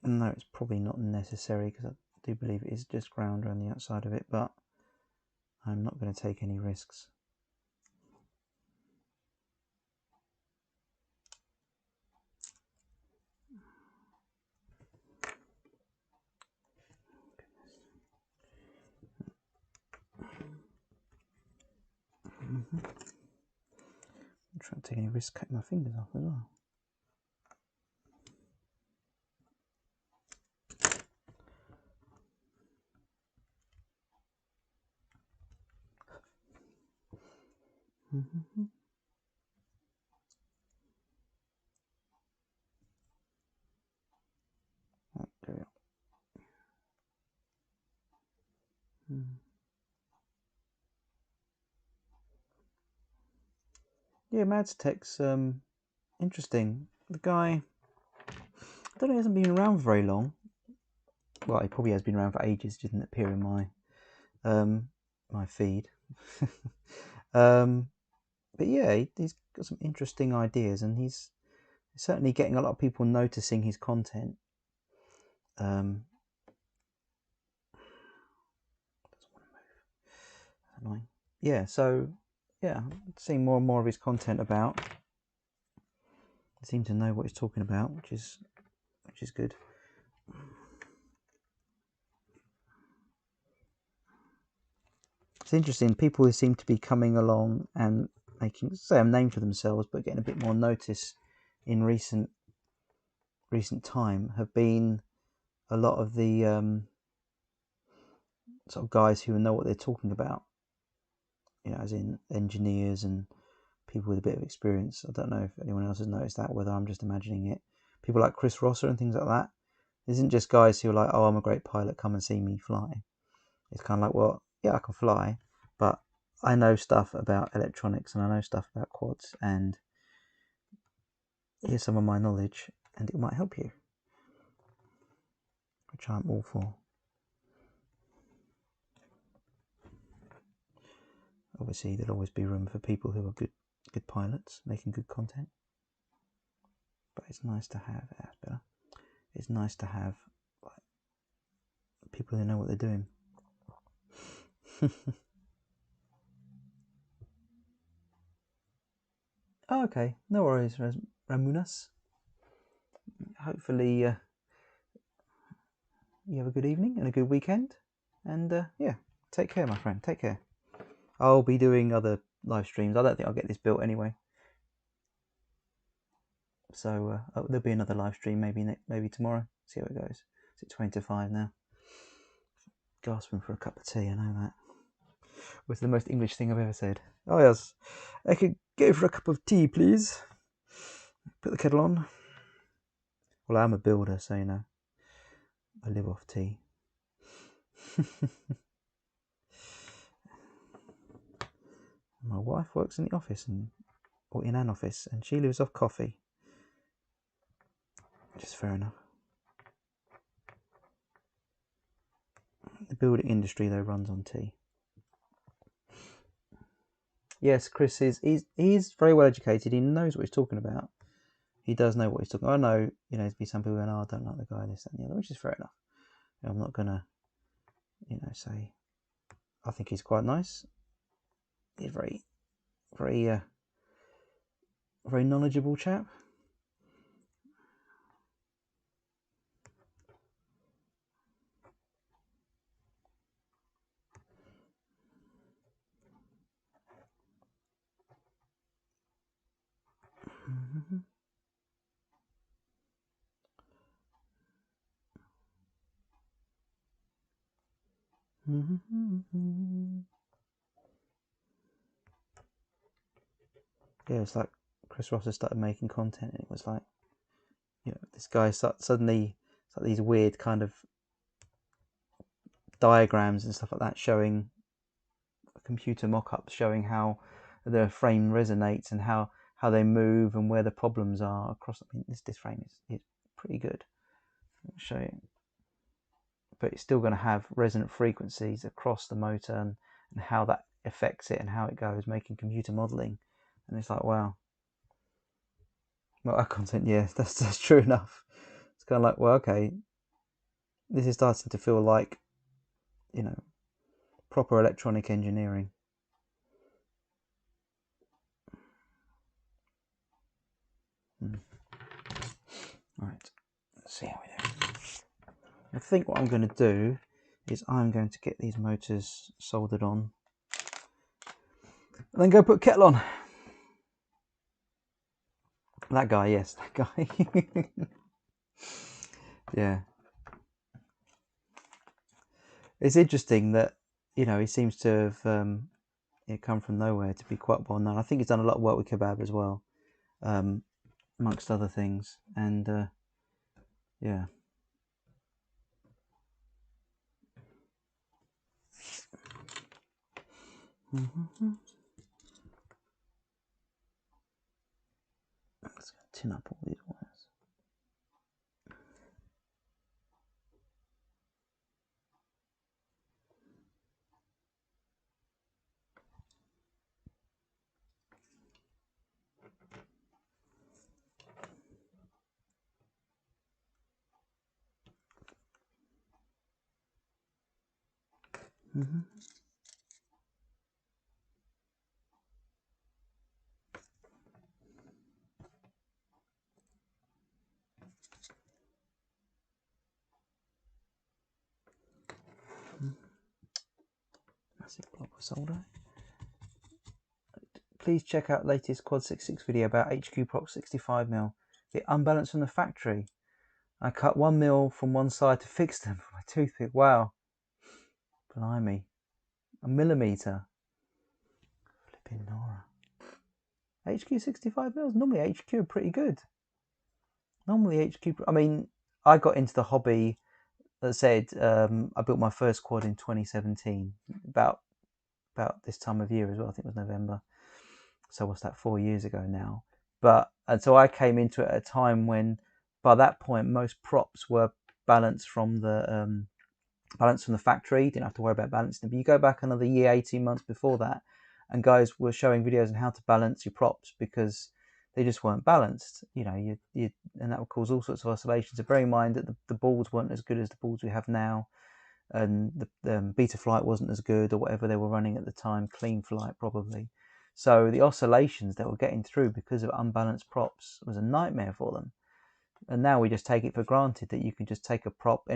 No, it's probably not necessary because I do believe it is just ground around the outside of it, but I'm not going to take any risks. I'm trying to take any risks cutting my fingers off as well. Oh, there we are. Yeah, Madstech's interesting. The guy, I don't know, he hasn't been around for very long. Well, he probably has been around for ages, didn't appear in my my feed. But yeah, he's got some interesting ideas, and he's certainly getting a lot of people noticing his content. Doesn't want to move. That's annoying. Yeah, so yeah, seeing more and more of his content about. I seem to know what he's talking about, which is good. It's interesting. People who seem to be coming along and making a name for themselves, but getting a bit more notice in recent time have been a lot of the sort of guys who know what they're talking about. You know, as in engineers and people with a bit of experience. I don't know if anyone else has noticed that, whether I'm just imagining it. People like Chris Rosser and things like that. It isn't just guys who are like, oh, I'm a great pilot, come and see me fly. It's kind of like, well, yeah, I can fly, but I know stuff about electronics and I know stuff about quads, and here's some of my knowledge and it might help you, which I'm all for. Obviously, there'll always be room for people who are good pilots making good content, but it's nice to have. That's better. It's nice to have like, people who know what they're doing. Oh, okay, no worries, Ramunas. Hopefully, you have a good evening and a good weekend, and yeah, take care, my friend. Take care. I'll be doing other live streams. I don't think I'll get this built anyway. So there'll be another live stream maybe tomorrow. See how it goes. It's 20 to 5 now. Gasping for a cup of tea, I know that. Was the most English thing I've ever said. Oh yes, I could go for a cup of tea, please. Put the kettle on. Well, I'm a builder, so you know, I live off tea. My wife works in the office and or in an office, and she lives off coffee, which is fair enough. The building industry, though, runs on tea. Yes, Chris he's very well educated. He knows what he's talking about. He does know what he's talking about. I know, there's be some people going, oh, I don't like the guy, this, that, and the other, which is fair enough. I'm not gonna, say. I think he's quite nice. He's very, very, very knowledgeable chap. Yeah, it's like Chris Ross has started making content, and it was like, this guy suddenly, it's like these weird kind of diagrams and stuff like that showing computer mock-ups, showing how the frame resonates and how they move and where the problems are across. I mean, this frame is pretty good. I'll show you. But it's still going to have resonant frequencies across the motor and how that affects it and how it goes, making computer modeling. And it's like, wow. Well, our content, yeah, that's true enough. It's kind of like, well, okay, this is starting to feel like, proper electronic engineering. Right, let's see how we do. I think what I'm going to do is I'm going to get these motors soldered on and then go put kettle on. That guy, yes, that guy. Yeah. It's interesting that, he seems to have come from nowhere to be quite well known. I think he's done a lot of work with kebab as well, amongst other things. And yeah. Let's tin up all these wires. Massive block of solder. Please check out latest Quad 66 video about HQ Proc 65mm. The unbalanced from the factory. I cut 1mm from one side to fix them with my toothpick. Wow. Blimey. A millimetre. Flipping Nora. HQ 65mm. Normally HQ are pretty good. Normally HQ... I mean, I got into the hobby, as I said, I built my first quad in 2017. About this time of year as well. I think it was November. So what's that, 4 years ago now? And so I came into it at a time when, by that point, most props were balanced from the factory. You didn't have to worry about balancing them. But you go back another year, 18 months before that, and guys were showing videos on how to balance your props because they just weren't balanced. And that would cause all sorts of oscillations. So bear in mind that the balls weren't as good as the balls we have now, and the Beta Flight wasn't as good, or whatever they were running at the time, Clean Flight probably. So the oscillations that were getting through because of unbalanced props was a nightmare for them. And now we just take it for granted that you can just take a prop,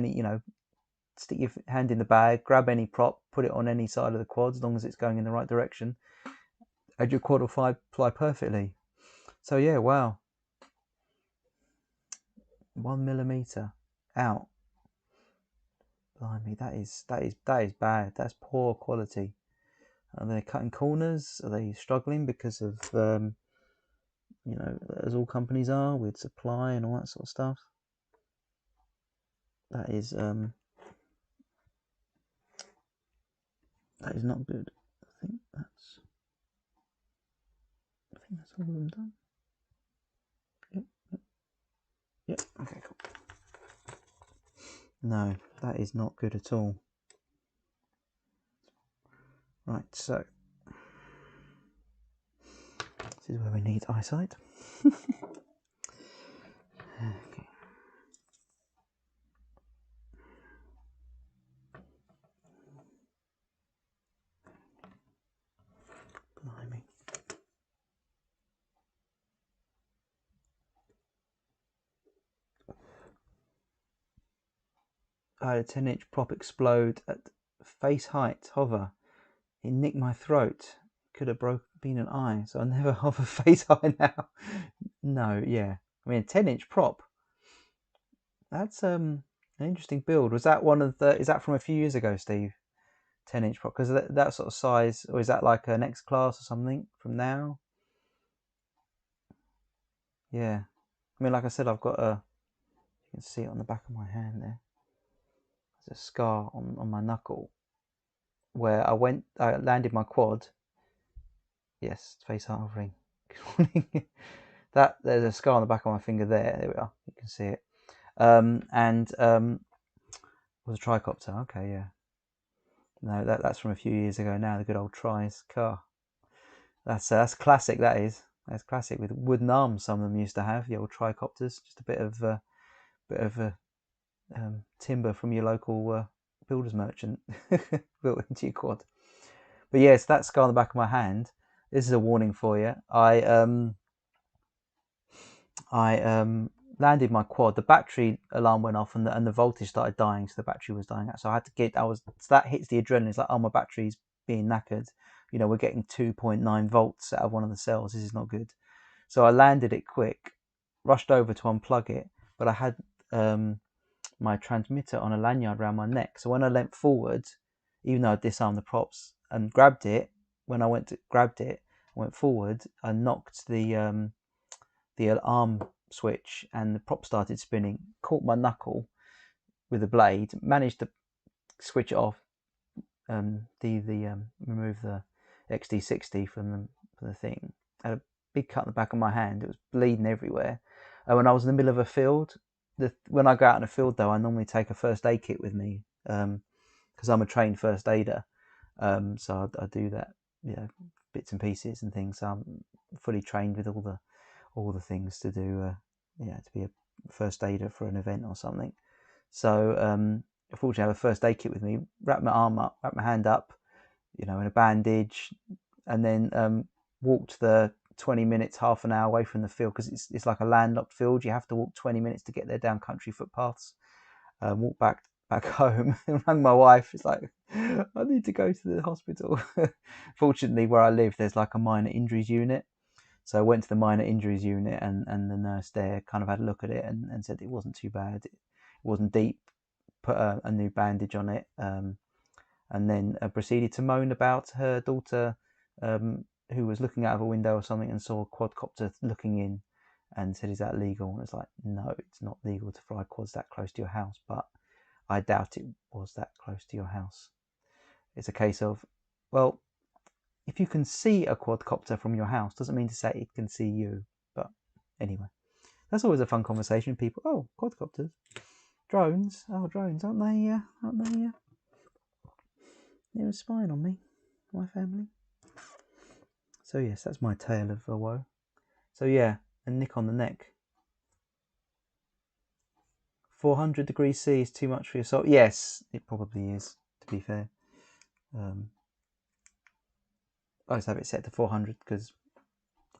stick your hand in the bag, grab any prop, put it on any side of the quad, as long as it's going in the right direction, and your quad will fly perfectly. So yeah, wow. 1mm out. Blimey, that is bad. That's poor quality. Are they cutting corners? Are they struggling because of, as all companies are, with supply and all that sort of stuff? That is not good. I think That's all of them done. Yep. Yep. Okay, cool. No, that is not good at all. Right, so this is where we need eyesight. Okay. Blimey. I had a 10-inch prop explode at face height hover. It nicked my throat. Could have been an eye, so I never hover face high now. No, yeah. I mean, a 10-inch prop. That's an interesting build. Was that one of the? Is that from a few years ago, Steve? 10-inch prop, because that sort of size, or is that like a next class or something from now? Yeah. I mean, like I said, I've got a. You can see it on the back of my hand there. There's a scar on my knuckle where I landed my quad. Yes, face hovering. Good morning. There's a scar on the back of my finger there. There we are. You can see it. Was a tricopter. Okay, yeah. No, that's from a few years ago now. The good old tries car. That's classic. That's classic with wooden arms. Some of them used to have the old tricopters. Just a bit of timber from your local builder's merchant built into your quad. But yes, that scar on the back of my hand. This is a warning for you. I landed my quad. The battery alarm went off, and the voltage started dying, so the battery was dying out. So I had to so that hits the adrenaline. It's like, oh, my battery's being knackered. You know, we're getting 2.9 volts out of one of the cells. This is not good. So I landed it quick, rushed over to unplug it, but I had my transmitter on a lanyard around my neck. So when I leant forward, even though I disarmed the props and grabbed it, when I went forward, I knocked the arm switch and the prop started spinning, caught my knuckle with a blade, managed to switch it off, remove the XD60 from the thing. I had a big cut in the back of my hand. It was bleeding everywhere. When I was in the middle of a field, when I go out in a field though, I normally take a first aid kit with me because I'm a trained first aider. So I do that, bits and pieces and things. So I'm fully trained with all the things to do, to be a first aider for an event or something. So fortunately, I have a first aid kit with me. Wrap my arm up, wrap my hand up, in a bandage, and then walked the 20 minutes, half an hour away from the field because it's like a landlocked field. You have to walk 20 minutes to get there down country footpaths. Walk back home and rang my wife. It's like, I need to go to the hospital. Fortunately, where I live, there's like a minor injuries unit. So I went to the minor injuries unit, and the nurse there kind of had a look at it and said it wasn't too bad. It wasn't deep, put a new bandage on it, and then proceeded to moan about her daughter who was looking out of a window or something and saw a quadcopter looking in and said, is that legal? And it's like, no, it's not legal to fly quads that close to your house, but I doubt it was that close to your house. It's a case of, well, if you can see a quadcopter from your house, doesn't mean to say it can see you. But anyway, that's always a fun conversation. People, oh, quadcopters, drones, drones, aren't they? They were spying on me, my family. So yes, that's my tale of woe. So yeah, a nick on the neck. 400 degrees C is too much for your soul. Yes, it probably is, to be fair. I just have it set to 400 because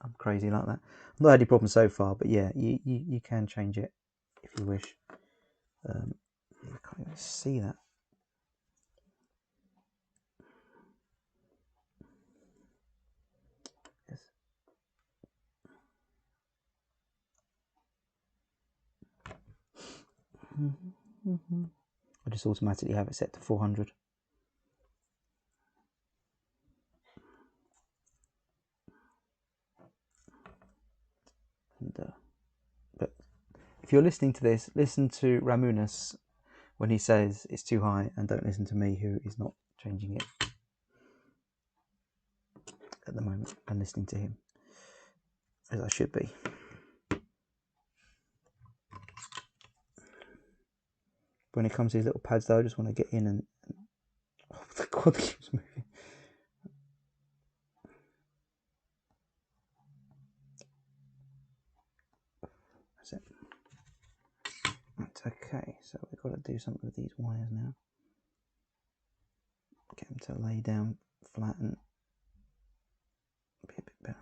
I'm crazy like that. I've not had any problems so far, but yeah, you can change it if you wish. I can't even see that. Yes. I just automatically have it set to 400. And, but if you're listening to this, listen to Ramunus when he says it's too high, and don't listen to me, who is not changing it at the moment, and listening to him. as I should be. When it comes to these little pads though, I just want to get in and oh, the quad keeps moving. That's it. Right, okay, so we've got to do something with these wires now. Get them to lay down flat and be a bit better.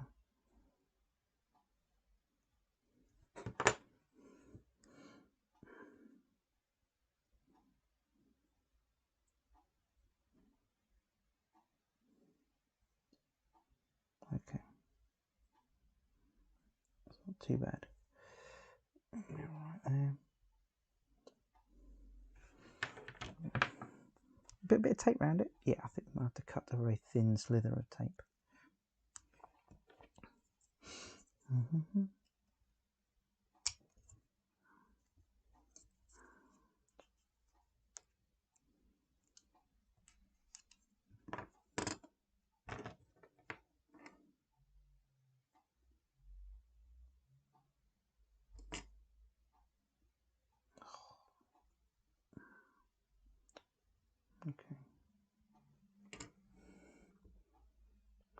Okay, it's not too bad. Right there. Bit of tape around it. Yeah, I think I'm going to have to cut a very thin slither of tape. Okay.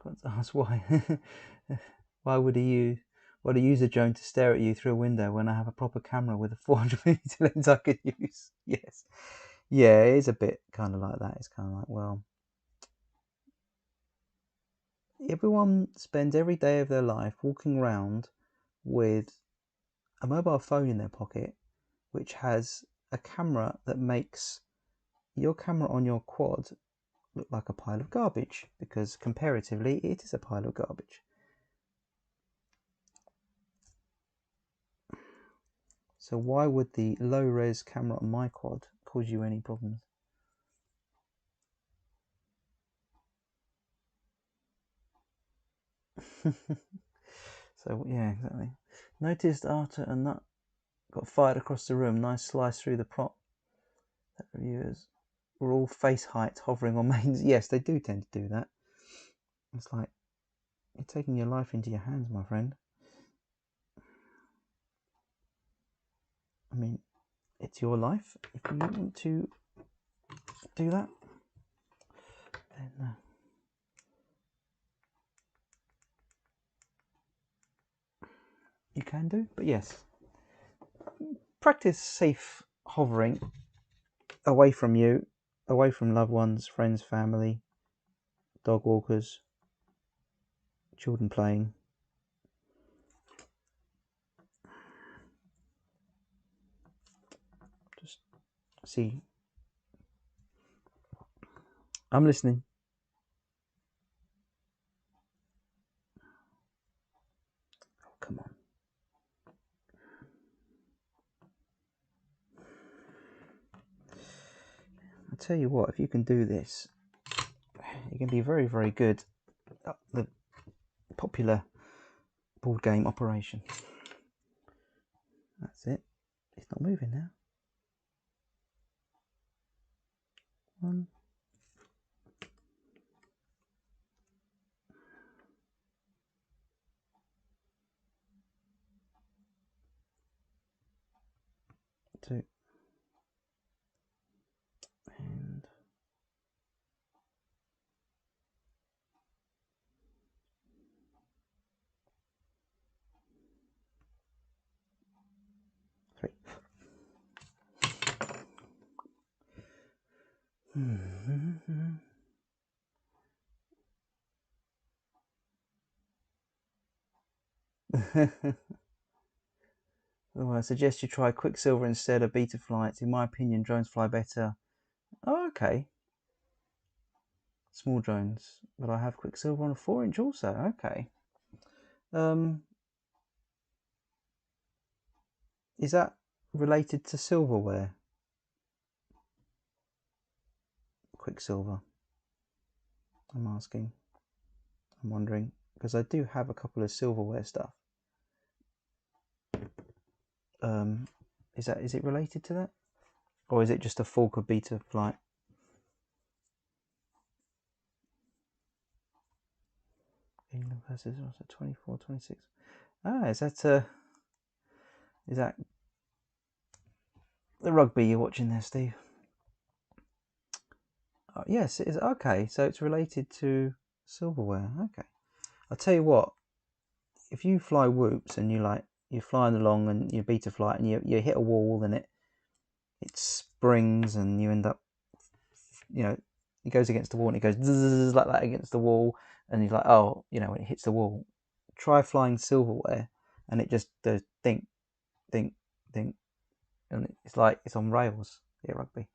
Got to ask why. Why would he use a drone to stare at you through a window when I have a proper camera with a 400mm lens I could use? Yes. Yeah, it is a bit kind of like that. It's kind of like, well, everyone spends every day of their life walking around with a mobile phone in their pocket, which has a camera that makes your camera on your quad look like a pile of garbage, because comparatively it is a pile of garbage. So why would the low-res camera on my quad cause you any problems? So yeah, exactly. Noticed after a nut got fired across the room, nice slice through the prop. That reviewers were all face height hovering on mains. Yes, they do tend to do that. It's like, you're taking your life into your hands, my friend. I mean, it's your life. If you want to do that, then you can do. But yes, practice safe hovering away from you, away from loved ones, friends, family, dog walkers, children playing. Just see. I'm listening. Oh, come on. I tell you what, if you can do this, you can be very, very good at the popular board game Operation. That's it. It's not moving now. 1, 2, and 3. Oh, I suggest you try Quicksilver instead of Beta Flight. In my opinion, drones fly better. Oh, okay. Small drones, but I have Quicksilver on a 4-inch also. Okay. Is that related to silverware? Quicksilver. I'm asking. I'm wondering, because I do have a couple of silverware stuff. Is it related to that, or is it just a fork of Beta Flight? England versus 24, 26. Ah, is that the rugby you're watching there, Steve? Oh, yes, it is. Okay, so it's related to silverware. Okay, I'll tell you what. If you fly whoops and you're flying along and you beta flight and you hit a wall and it springs and you end up, it goes against the wall and it goes zzz, like that against the wall, and you're like, oh, when it hits the wall, try flying silverware and it just does think, think, think, and it's like it's on rails. Yeah, rugby.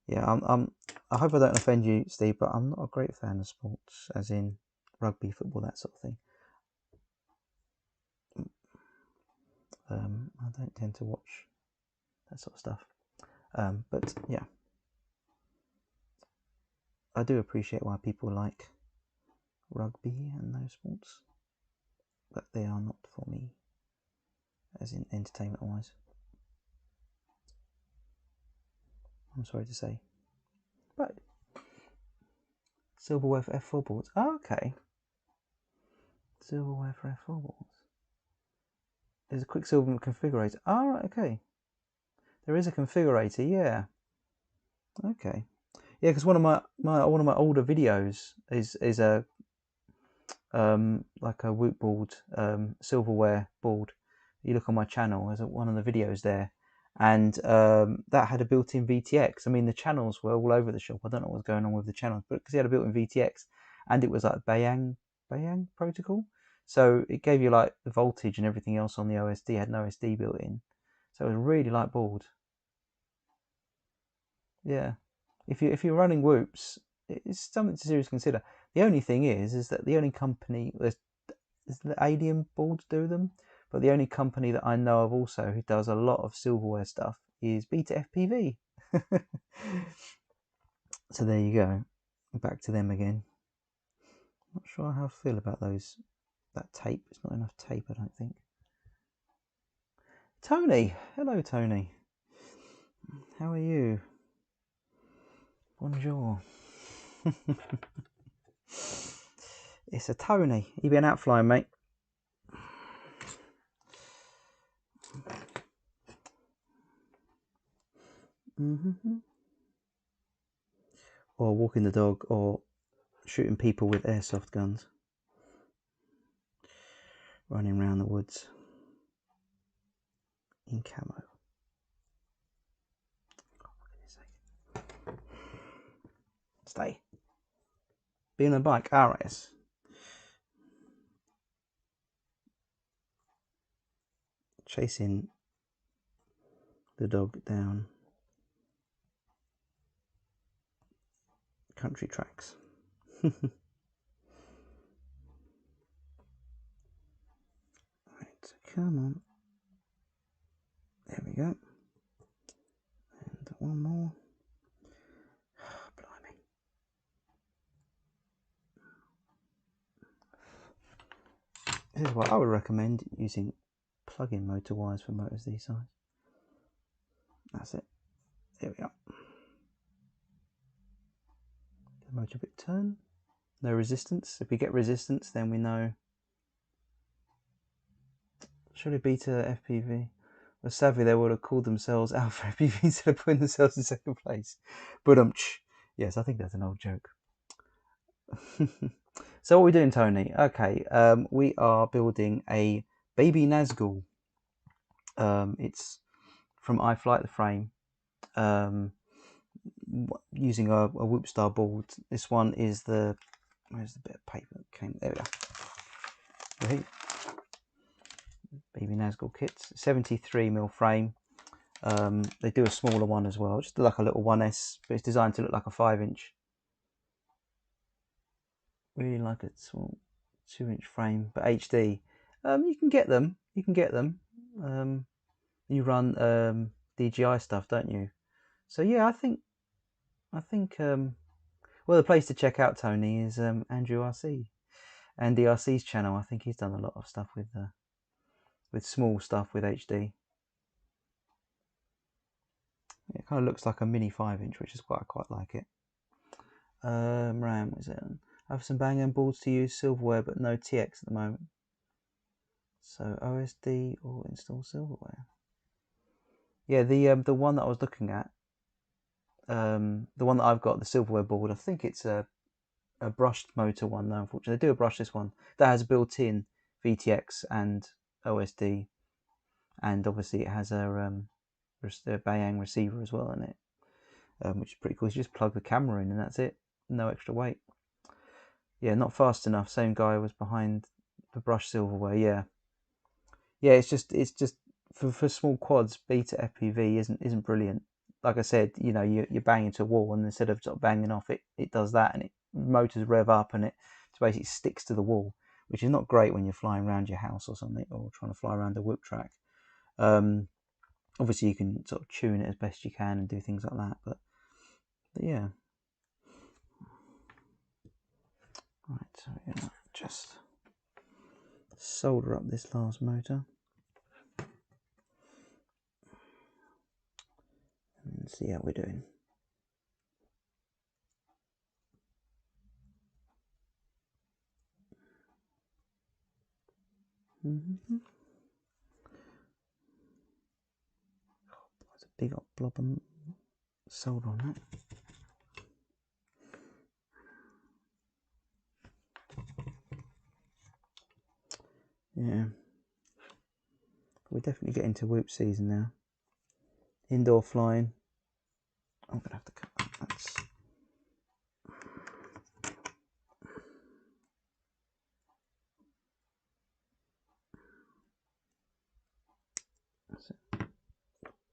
Yeah, I hope I don't offend you, Steve, but I'm not a great fan of sports, as in rugby, football, that sort of thing. I don't tend to watch that sort of stuff. But yeah, I do appreciate why people like rugby and those sports, but they are not for me, as in entertainment-wise. I'm sorry to say. But silverware for F4 boards. Oh, okay. Silverware for F4 boards. There's a Quicksilver configurator. Oh, right, okay. There is a configurator, yeah. Okay. Yeah, because one of my older videos is a like a Whoop board, silverware board. You look on my channel, there's one of the videos there, and that had a built-in VTX. I mean, the channels were all over the shop. I don't know what's going on with the channels, but because he had a built-in VTX, and it was like Bayang protocol, so it gave you like the voltage and everything else on the OSD. It had an OSD built in, so it was a really light board. Yeah, if you're running Whoops, it's something to seriously consider. The only thing is that the only company is the Alien boards do them, but the only company that I know of also who does a lot of silverware stuff is Beta FPV. So there you go, back to them again. Not sure how I feel about that tape. It's not enough tape, I don't think. Tony, hello Tony. How are you? Bonjour. It's a Tony. You been out flying, mate? Or walking the dog, or shooting people with airsoft guns, running around the woods in camo. Stay. Be on a bike, RS. Chasing the dog down country tracks. Right, come on. There we go. And one more. Oh, blimey. This is what I would recommend, using plug-in motor wires for motors these size. That's it. There we are. The motor bit turn. No resistance. If we get resistance, then we know. Should it be to FPV? Well, sadly, they would have called themselves Alpha FPV instead of putting themselves in second place. But yes, I think that's an old joke. So what are we doing, Tony? Okay, we are building a Baby Nazgul. It's from Iflight, the frame, using a Whoopstar board. This one is where's the bit of paper that came? There we are. Baby Nazgul kits, 73mm frame. They do a smaller one as well, just like a little 1S, but it's designed to look like a 5-inch. Really like a small 2-inch frame, but HD. You can get them. You run DJI stuff, don't you? So yeah, I think well, the place to check out, Tony, is Andrew RC, and DRC's channel. I think he's done a lot of stuff with small stuff with HD. It kind of looks like a mini 5-inch, which is quite like it. RAM, is it? I have some Bang boards to use, silverware, but no TX at the moment. So OSD or install silverware. Yeah, the one that I was looking at, the one that I've got, the silverware board, I think it's a brushed motor one though, unfortunately. They do a brushless one that has built-in VTX and OSD, and obviously it has a Bayang receiver as well in it, which is pretty cool. You just plug the camera in and that's it, no extra weight. Yeah, not fast enough. Same guy was behind the brushed silverware. Yeah, it's just for small quads, beta FPV isn't brilliant. Like I said, you know, you're banging into a wall, and instead of sort of banging off, it does that, and it motors rev up, and it basically sticks to the wall, which is not great when you're flying around your house or something, or trying to fly around a whoop track. Obviously, you can sort of tune it as best you can and do things like that, but yeah. Right, so we're gonna just solder up this last motor and see how we're doing. There's a big old blob of solder on that. Yeah, we're definitely getting to whoop season now. Indoor flying. I'm gonna have to cut that.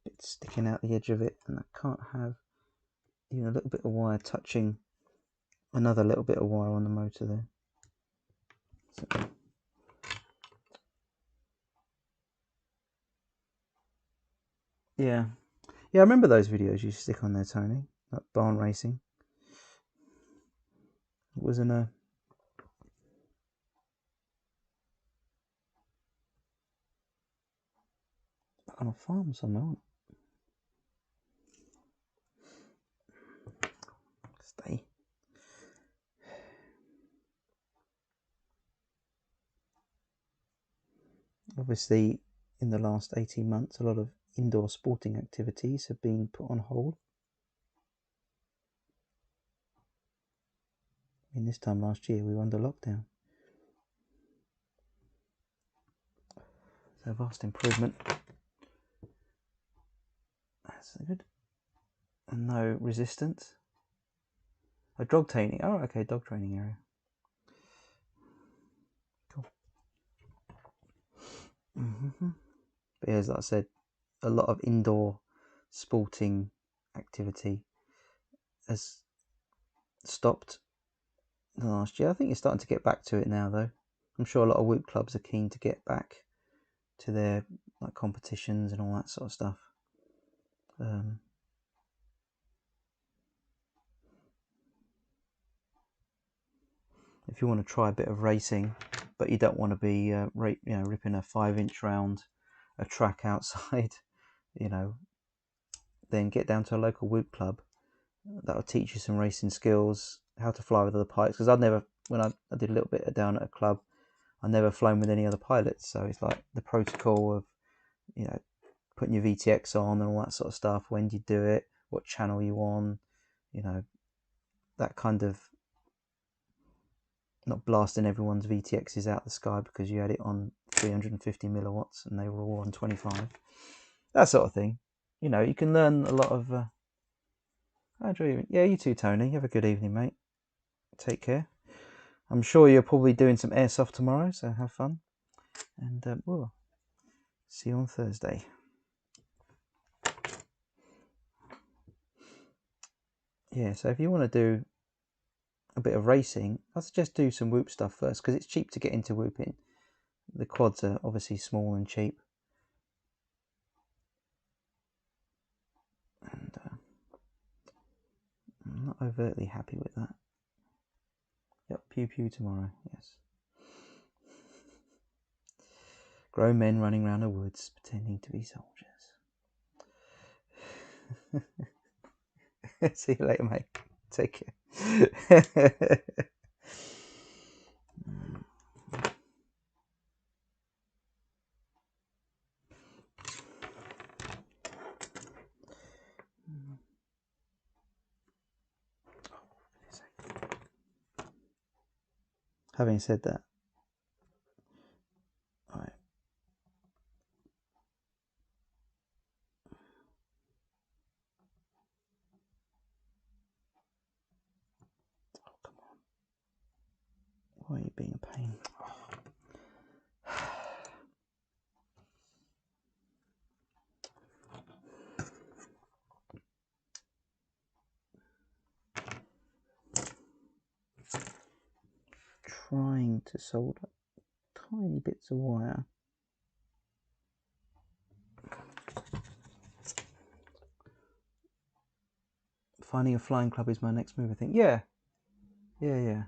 It's sticking out the edge of it, and I can't have even a little bit of wire touching another little bit of wire on the motor there. So, yeah, I remember those videos you stick on there, Tony, like barn racing. It was in a on a farm somewhere, wasn't it? Stay. Obviously, in the last 18 months, a lot of indoor sporting activities have been put on hold. I mean, this time last year we were under lockdown. So vast improvement. That's good. And no resistance. A dog training. Oh, okay, dog training area. Cool. But yeah, as I said, a lot of indoor sporting activity has stopped the last year. I think it's starting to get back to it now, though. I'm sure a lot of whoop clubs are keen to get back to their like competitions and all that sort of stuff. If you want to try a bit of racing, but you don't want to be ripping a 5-inch round a track outside, then get down to a local whoop club. That'll teach you some racing skills, how to fly with other pilots. Because when I did a little bit down at a club, I've never flown with any other pilots. So it's like the protocol of, putting your VTX on and all that sort of stuff. When do you do it? What channel you on? That kind of, not blasting everyone's VTXs out the sky because you had it on 350 milliwatts and they were all on 25. That sort of thing. You can learn a lot of. Yeah, you too, Tony. Have a good evening, mate. Take care. I'm sure you're probably doing some airsoft tomorrow, so have fun. And we'll see you on Thursday. Yeah, so if you want to do a bit of racing, I suggest do some whoop stuff first because it's cheap to get into whooping. The quads are obviously small and cheap. And I'm not overtly happy with that. Yep, pew pew tomorrow, yes. Grown men running around the woods pretending to be soldiers. See you later, mate. Take care. having said that, right. Oh, come on. Why are you being a pain? Trying to solder tiny bits of wire. Finding a flying club is my next move, I think. Yeah. Yeah.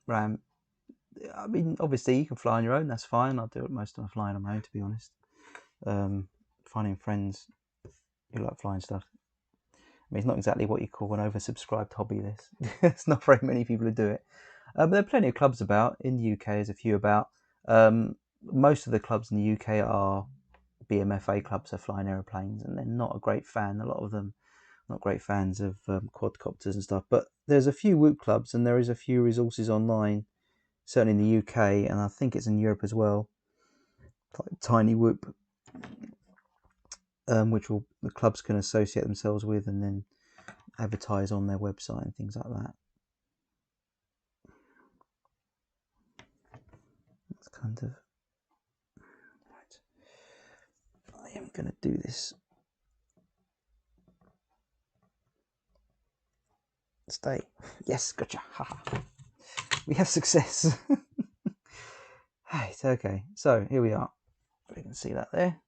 Ram. I mean, obviously you can fly on your own, that's fine. I'll do it most of my flying on my own, to be honest. Finding friends who like flying stuff. I mean, it's not exactly what you call an oversubscribed hobby, this. There's not very many people who do it. But there are plenty of clubs about. In the UK, there's a few about. Most of the clubs in the UK are BMFA clubs, are flying aeroplanes, and they're not a great fan. A lot of them not great fans of quadcopters and stuff. But there's a few Whoop clubs, and there is a few resources online, certainly in the UK, and I think it's in Europe as well. Like Tiny Whoop, which the clubs can associate themselves with and then advertise on their website and things like that. That's kind of right. I am going to do this. Stay. Yes, gotcha. Haha. We have success. Right, okay. So here we are. We can see that there.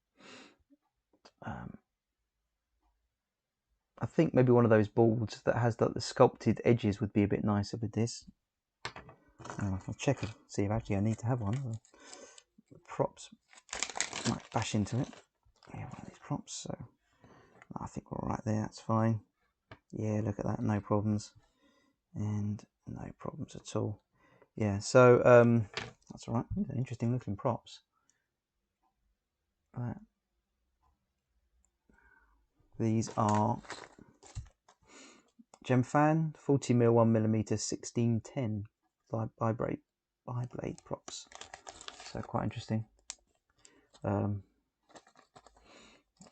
I think maybe one of those boards that has like the sculpted edges would be a bit nicer with this. I'll check it, see if actually I need to have one. The props might bash into it. Yeah, one of these props. So I think we're all right there. That's fine. Yeah, look at that. No problems. And no problems at all. Yeah, so that's all right. Interesting looking props. These are Gemfan 40mm 1mm 1610 bi-blade props. So quite interesting.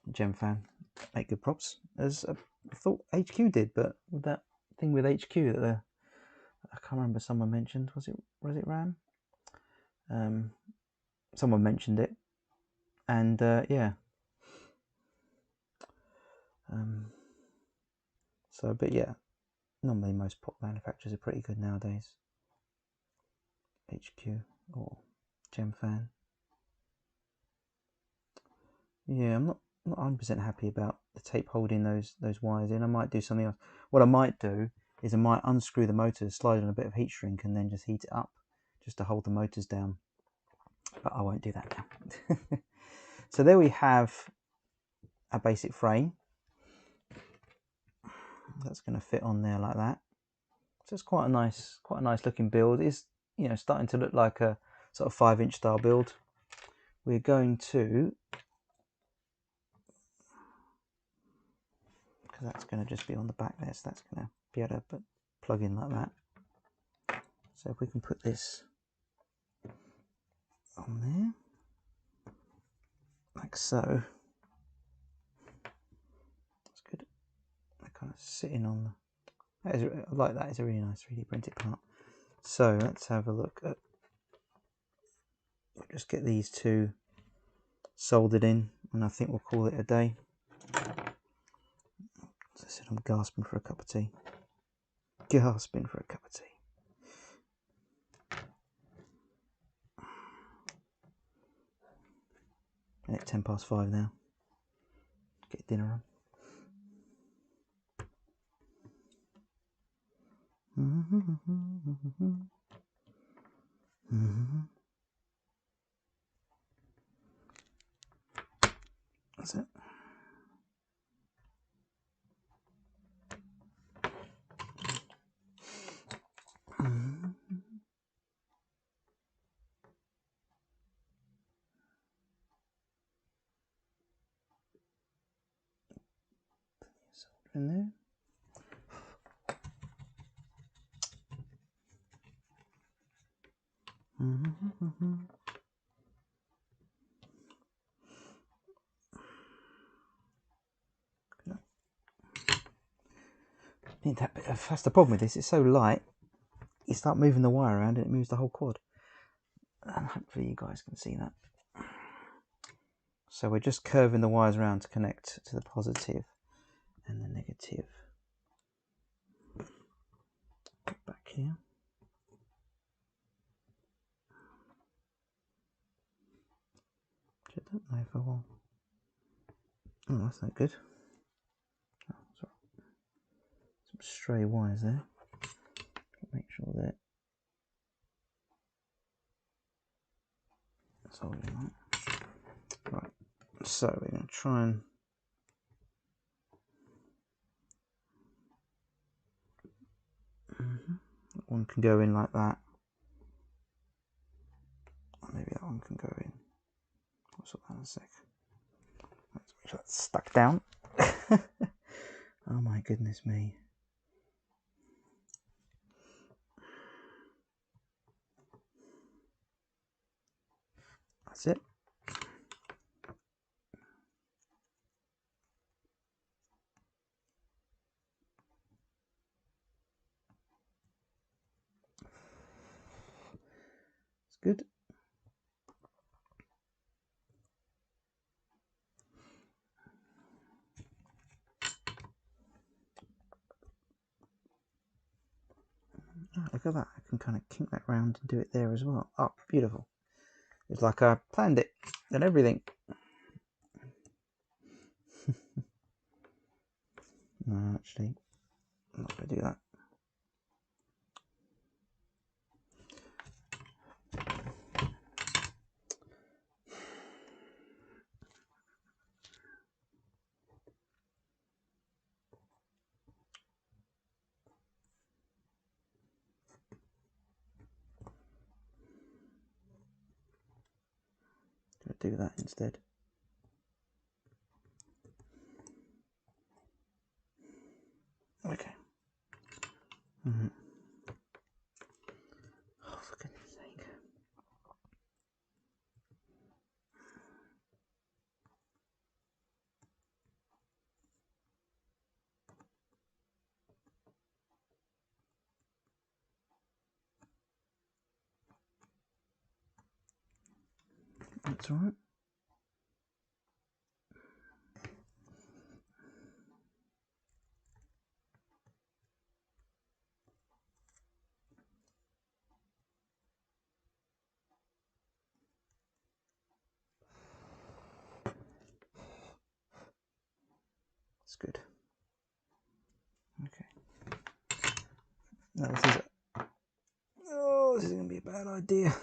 Gemfan make good props, as I thought HQ did, but with that thing with HQ that I can't remember, someone mentioned, was it Ram? Someone mentioned it, and yeah. So, but yeah, normally most prop manufacturers are pretty good nowadays. HQ or Gemfan. Yeah, I'm not 100% happy about the tape holding those wires in. I might do something else. What I might do is I might unscrew the motors, slide on a bit of heat shrink, and then just heat it up just to hold the motors down. But I won't do that now. So there we have a basic frame. That's going to fit on there like that. So it's quite a nice looking build. It's, you know, starting to look like a sort of 5-inch style build. We're going to, because that's going to just be on the back there, so that's going to be able to plug in like that. So if we can put this on there, like so. That's good. They're kind of sitting on the, I like that. It's a really nice 3D printed part. So let's have a look at, we'll just get these two soldered in, and I think we'll call it a day. As I said, I'm gasping for a cup of tea. Gasping for a cup of tea. It's 5:10 now. Get dinner on. That's it. In there. That's the problem with this, it's so light, you start moving the wire around and it moves the whole quad. And hopefully you guys can see that. So we're just curving the wires around to connect to the positive and the negative. Back here. I don't know if I will. Oh, that's not good. Oh, sorry. Some stray wires there. Make sure that that's all we want. Right. So we're going to try and that one can go in like that. Or maybe that one can go in. I'll sort that in a sec. Let's make sure that's stuck down. Oh my goodness me. That's it. It's good. Oh, look at that. I can kind of kink that round and do it there as well. Oh, beautiful. It's like I planned it and everything. No, actually, I'm not going to do that. Do that instead. Okay. Oh, for goodness sake. That's all right. It's good. Okay. Now this is this is going to be a bad idea.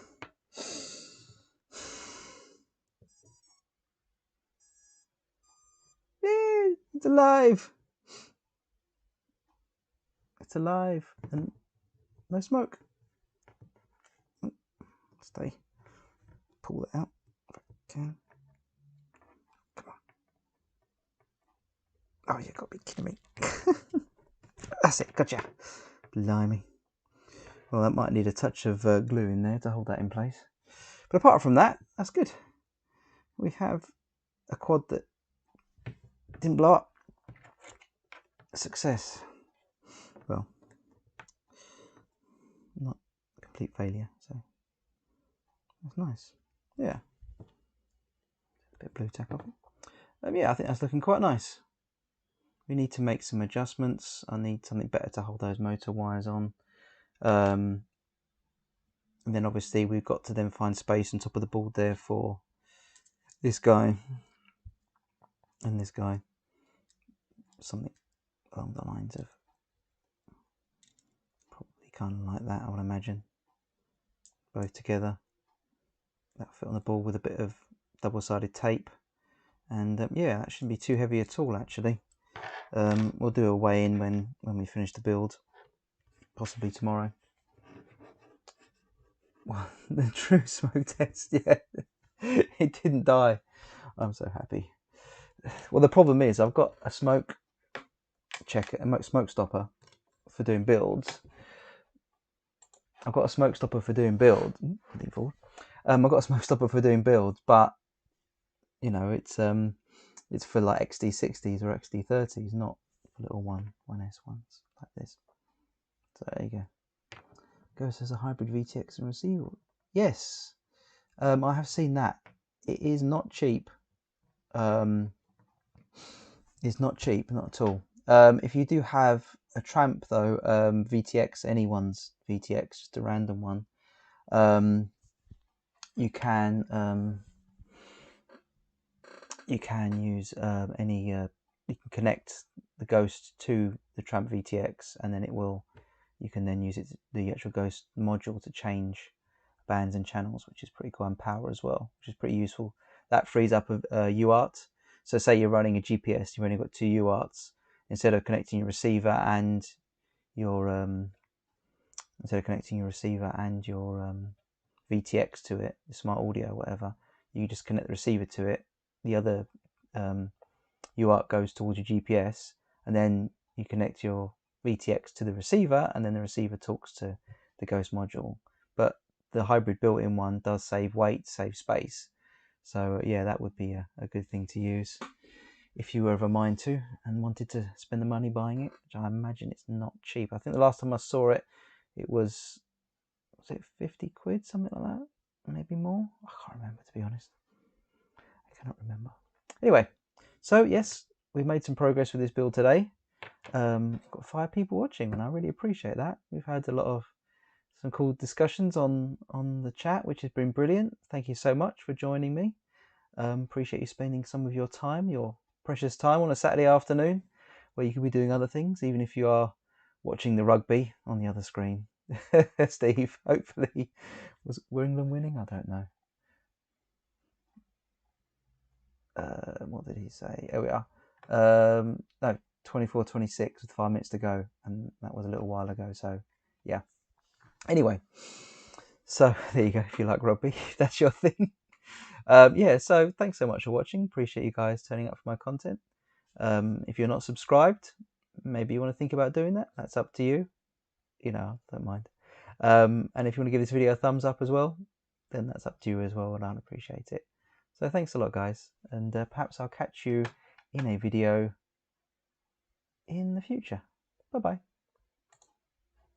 It's alive. It's alive and no smoke. Stay. Pull it out if I can. Come on. Oh, you got to be kidding me. That's it. Gotcha. Blimey. Well, that might need a touch of glue in there to hold that in place. But apart from that, that's good. We have a quad that didn't blow up. A success. Well, not a complete failure, so that's nice. Yeah. A bit of blue tack off it. Yeah, I think that's looking quite nice. We need to make some adjustments. I need something better to hold those motor wires on. And then obviously we've got to then find space on top of the board there for this guy and this guy. Something along the lines of probably kind of like that, I would imagine. Both together. That'll fit on the board with a bit of double-sided tape. And yeah, that shouldn't be too heavy at all actually. We'll do a weigh-in when we finish the build. Possibly tomorrow. Well, the true smoke test, yeah. It didn't die. I'm so happy. Well, the problem is I've got a smoke checker, a smoke stopper for doing builds. I've got a smoke stopper for doing build. I've got a smoke stopper for doing builds, but you know, it's for like XD60s or XD30s, not little 1S ones like this. So there you go. Ghost has a hybrid VTX and receiver. Yes, I have seen that. It is not cheap. It's not cheap, not at all. If you do have a Tramp though, VTX, anyone's VTX, just a random one, you can use any. You can connect the Ghost to the Tramp VTX, and then you can then use the actual Ghost module to change bands and channels, which is pretty cool, and power as well, which is pretty useful. That frees up UART. So say you're running a GPS, you've only got 2 UARTs. Instead of connecting your receiver and your VTX to it, the smart audio or whatever, you just connect the receiver to it. The other UART goes towards your GPS, and then you connect your VTX to the receiver, and then the receiver talks to the Ghost module. But the hybrid built-in one does save weight, save space. So yeah, that would be a good thing to use if you were of a mind to and wanted to spend the money buying it, which I imagine it's not cheap. I think the last time I saw it, it was it 50 quid, something like that? Maybe more? I can't remember, to be honest. I cannot remember. Anyway, so yes, we've made some progress with this build today. Got 5 people watching, and I really appreciate that. We've had a lot of some cool discussions on the chat, which has been brilliant. Thank you so much for joining me. Appreciate you spending some of your time, your precious time, on a Saturday afternoon where you could be doing other things, even if you are watching the rugby on the other screen. Steve, hopefully, were England winning? I don't know. What did he say? Here we are. No, 24-26 with 5 minutes to go, and that was a little while ago. So yeah. Anyway, so there you go. If you like rugby, if that's your thing. Yeah, so thanks so much for watching. Appreciate you guys turning up for my content. If you're not subscribed, maybe you want to think about doing that. That's up to you. You know, don't mind. And if you want to give this video a thumbs up as well, then that's up to you as well, and I'd appreciate it. So thanks a lot, guys, and perhaps I'll catch you in a video in the future. Bye-bye.